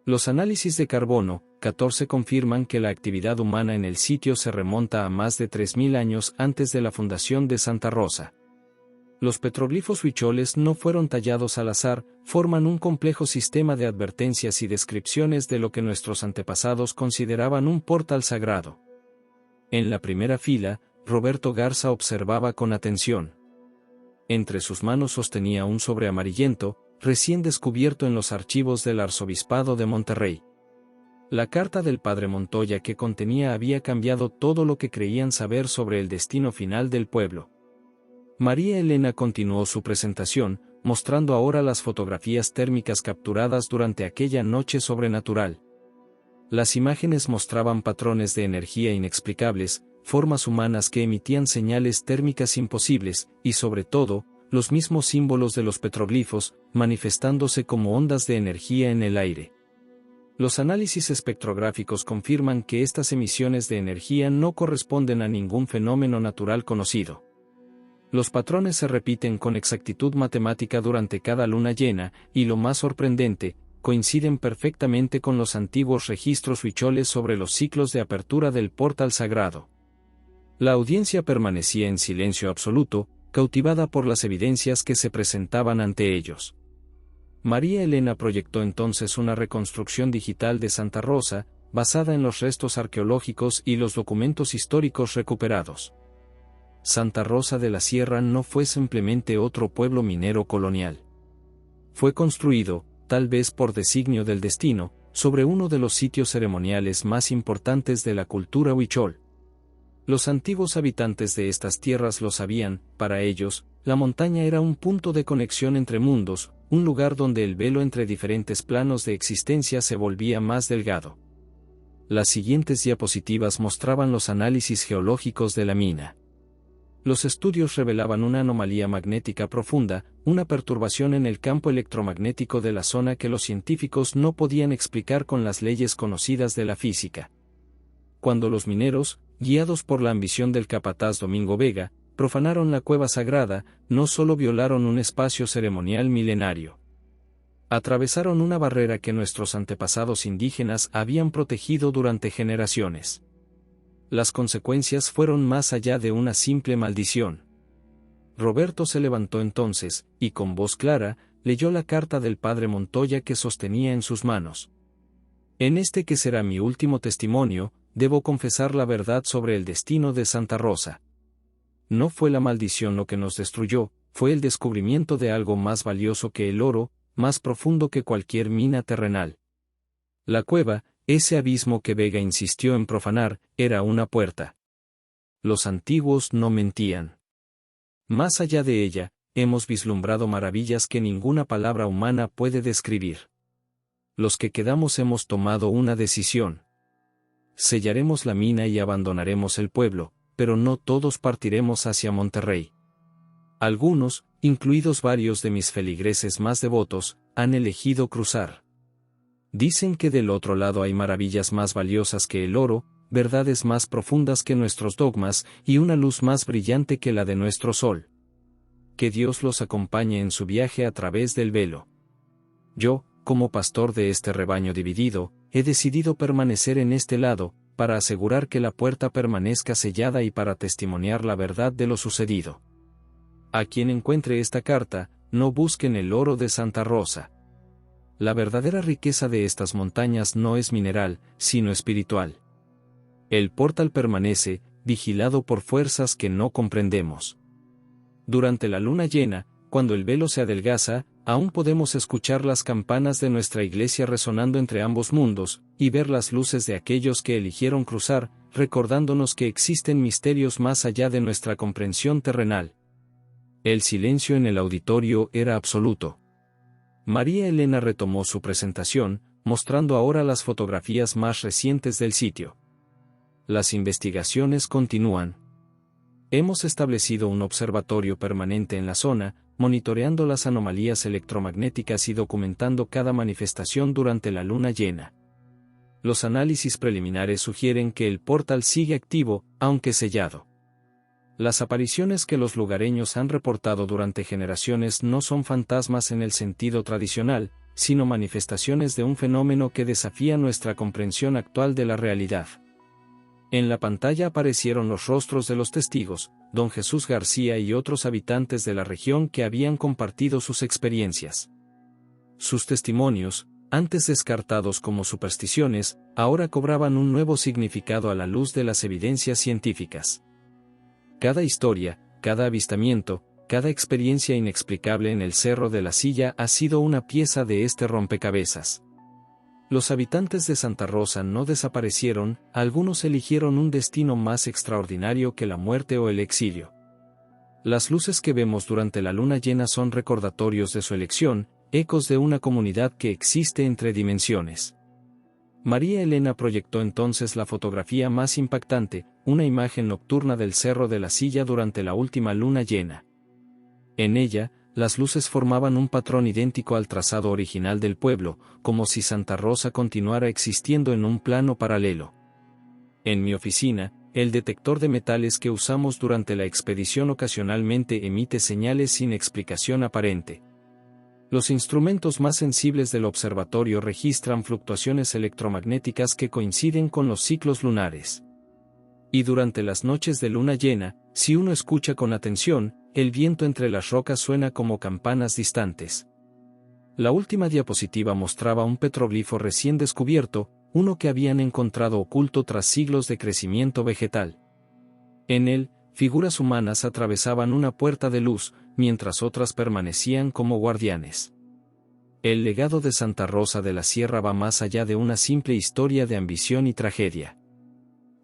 Los análisis de carbono 14 confirman que la actividad humana en el sitio se remonta a más de 3000 años antes de la fundación de Santa Rosa. Los petroglifos huicholes no fueron tallados al azar, forman un complejo sistema de advertencias y descripciones de lo que nuestros antepasados consideraban un portal sagrado. En la primera fila, Roberto Garza observaba con atención. Entre sus manos sostenía un sobre amarillento, recién descubierto en los archivos del Arzobispado de Monterrey. La carta del padre Montoya que contenía había cambiado todo lo que creían saber sobre el destino final del pueblo. María Elena continuó su presentación, mostrando ahora las fotografías térmicas capturadas durante aquella noche sobrenatural. Las imágenes mostraban patrones de energía inexplicables, formas humanas que emitían señales térmicas imposibles, y sobre todo, los mismos símbolos de los petroglifos, manifestándose como ondas de energía en el aire. Los análisis espectrográficos confirman que estas emisiones de energía no corresponden a ningún fenómeno natural conocido. Los patrones se repiten con exactitud matemática durante cada luna llena, y lo más sorprendente, coinciden perfectamente con los antiguos registros huicholes sobre los ciclos de apertura del portal sagrado. La audiencia permanecía en silencio absoluto, cautivada por las evidencias que se presentaban ante ellos. María Elena proyectó entonces una reconstrucción digital de Santa Rosa, basada en los restos arqueológicos y los documentos históricos recuperados. Santa Rosa de la Sierra no fue simplemente otro pueblo minero colonial. Fue construido, tal vez por designio del destino, sobre uno de los sitios ceremoniales más importantes de la cultura huichol. Los antiguos habitantes de estas tierras lo sabían. Para ellos, la montaña era un punto de conexión entre mundos, un lugar donde el velo entre diferentes planos de existencia se volvía más delgado. Las siguientes diapositivas mostraban los análisis geológicos de la mina. Los estudios revelaban una anomalía magnética profunda, una perturbación en el campo electromagnético de la zona que los científicos no podían explicar con las leyes conocidas de la física. Cuando los mineros, guiados por la ambición del capataz Domingo Vega, profanaron la cueva sagrada, no solo violaron un espacio ceremonial milenario. Atravesaron una barrera que nuestros antepasados indígenas habían protegido durante generaciones. Las consecuencias fueron más allá de una simple maldición. Roberto se levantó entonces, y con voz clara, leyó la carta del padre Montoya que sostenía en sus manos. En este que será mi último testimonio, debo confesar la verdad sobre el destino de Santa Rosa. No fue la maldición lo que nos destruyó, fue el descubrimiento de algo más valioso que el oro, más profundo que cualquier mina terrenal. La cueva, ese abismo que Vega insistió en profanar, era una puerta. Los antiguos no mentían. Más allá de ella, hemos vislumbrado maravillas que ninguna palabra humana puede describir. Los que quedamos hemos tomado una decisión. Sellaremos la mina y abandonaremos el pueblo, pero no todos partiremos hacia Monterrey. Algunos, incluidos varios de mis feligreses más devotos, han elegido cruzar. Dicen que del otro lado hay maravillas más valiosas que el oro, verdades más profundas que nuestros dogmas y una luz más brillante que la de nuestro sol. Que Dios los acompañe en su viaje a través del velo. Yo, como pastor de este rebaño dividido, he decidido permanecer en este lado, para asegurar que la puerta permanezca sellada y para testimoniar la verdad de lo sucedido. A quien encuentre esta carta, no busquen el oro de Santa Rosa. La verdadera riqueza de estas montañas no es mineral, sino espiritual. El portal permanece, vigilado por fuerzas que no comprendemos. Durante la luna llena, cuando el velo se adelgaza, aún podemos escuchar las campanas de nuestra iglesia resonando entre ambos mundos, y ver las luces de aquellos que eligieron cruzar, recordándonos que existen misterios más allá de nuestra comprensión terrenal. El silencio en el auditorio era absoluto. María Elena retomó su presentación, mostrando ahora las fotografías más recientes del sitio. Las investigaciones continúan. Hemos establecido un observatorio permanente en la zona, monitoreando las anomalías electromagnéticas y documentando cada manifestación durante la luna llena. Los análisis preliminares sugieren que el portal sigue activo, aunque sellado. Las apariciones que los lugareños han reportado durante generaciones no son fantasmas en el sentido tradicional, sino manifestaciones de un fenómeno que desafía nuestra comprensión actual de la realidad. En la pantalla aparecieron los rostros de los testigos, don Jesús García y otros habitantes de la región que habían compartido sus experiencias. Sus testimonios, antes descartados como supersticiones, ahora cobraban un nuevo significado a la luz de las evidencias científicas. Cada historia, cada avistamiento, cada experiencia inexplicable en el Cerro de la Silla ha sido una pieza de este rompecabezas. Los habitantes de Santa Rosa no desaparecieron, algunos eligieron un destino más extraordinario que la muerte o el exilio. Las luces que vemos durante la luna llena son recordatorios de su elección, ecos de una comunidad que existe entre dimensiones. María Elena proyectó entonces la fotografía más impactante, una imagen nocturna del Cerro de la Silla durante la última luna llena. En ella, las luces formaban un patrón idéntico al trazado original del pueblo, como si Santa Rosa continuara existiendo en un plano paralelo. En mi oficina, el detector de metales que usamos durante la expedición ocasionalmente emite señales sin explicación aparente. Los instrumentos más sensibles del observatorio registran fluctuaciones electromagnéticas que coinciden con los ciclos lunares. Y durante las noches de luna llena, si uno escucha con atención, el viento entre las rocas suena como campanas distantes. La última diapositiva mostraba un petroglifo recién descubierto, uno que habían encontrado oculto tras siglos de crecimiento vegetal. En él, figuras humanas atravesaban una puerta de luz, mientras otras permanecían como guardianes. El legado de Santa Rosa de la Sierra va más allá de una simple historia de ambición y tragedia.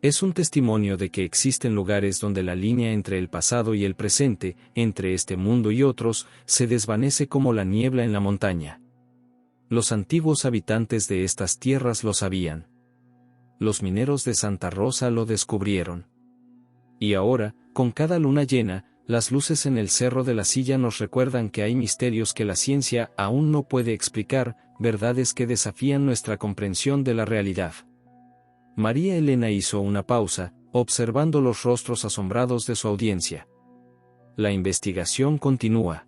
Es un testimonio de que existen lugares donde la línea entre el pasado y el presente, entre este mundo y otros, se desvanece como la niebla en la montaña. Los antiguos habitantes de estas tierras lo sabían. Los mineros de Santa Rosa lo descubrieron. Y ahora, con cada luna llena, las luces en el Cerro de la Silla nos recuerdan que hay misterios que la ciencia aún no puede explicar, verdades que desafían nuestra comprensión de la realidad. María Elena hizo una pausa, observando los rostros asombrados de su audiencia. La investigación continúa.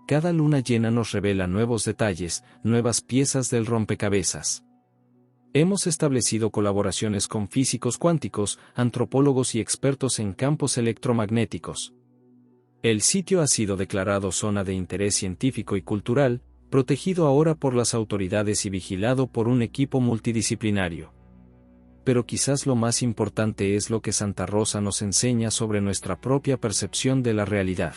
Cada luna llena nos revela nuevos detalles, nuevas piezas del rompecabezas. Hemos establecido colaboraciones con físicos cuánticos, antropólogos y expertos en campos electromagnéticos. El sitio ha sido declarado zona de interés científico y cultural, protegido ahora por las autoridades y vigilado por un equipo multidisciplinario. Pero quizás lo más importante es lo que Santa Rosa nos enseña sobre nuestra propia percepción de la realidad.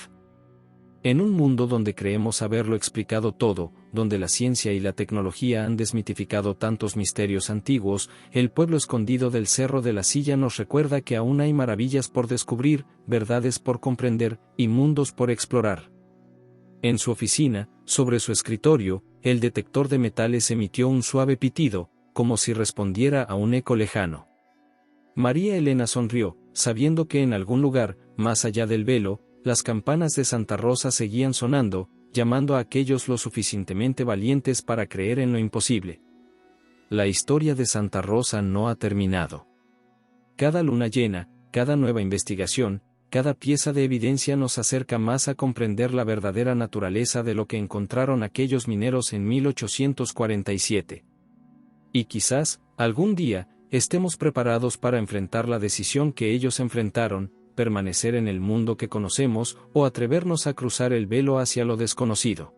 En un mundo donde creemos haberlo explicado todo, donde la ciencia y la tecnología han desmitificado tantos misterios antiguos, el pueblo escondido del Cerro de la Silla nos recuerda que aún hay maravillas por descubrir, verdades por comprender, y mundos por explorar. En su oficina, sobre su escritorio, el detector de metales emitió un suave pitido, como si respondiera a un eco lejano. María Elena sonrió, sabiendo que en algún lugar, más allá del velo, las campanas de Santa Rosa seguían sonando, llamando a aquellos lo suficientemente valientes para creer en lo imposible. La historia de Santa Rosa no ha terminado. Cada luna llena, cada nueva investigación, cada pieza de evidencia nos acerca más a comprender la verdadera naturaleza de lo que encontraron aquellos mineros en 1847. Y quizás, algún día, estemos preparados para enfrentar la decisión que ellos enfrentaron, permanecer en el mundo que conocemos o atrevernos a cruzar el velo hacia lo desconocido.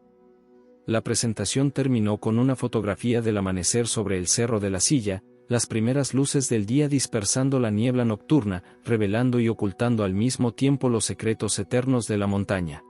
La presentación terminó con una fotografía del amanecer sobre el Cerro de la Silla, las primeras luces del día dispersando la niebla nocturna, revelando y ocultando al mismo tiempo los secretos eternos de la montaña.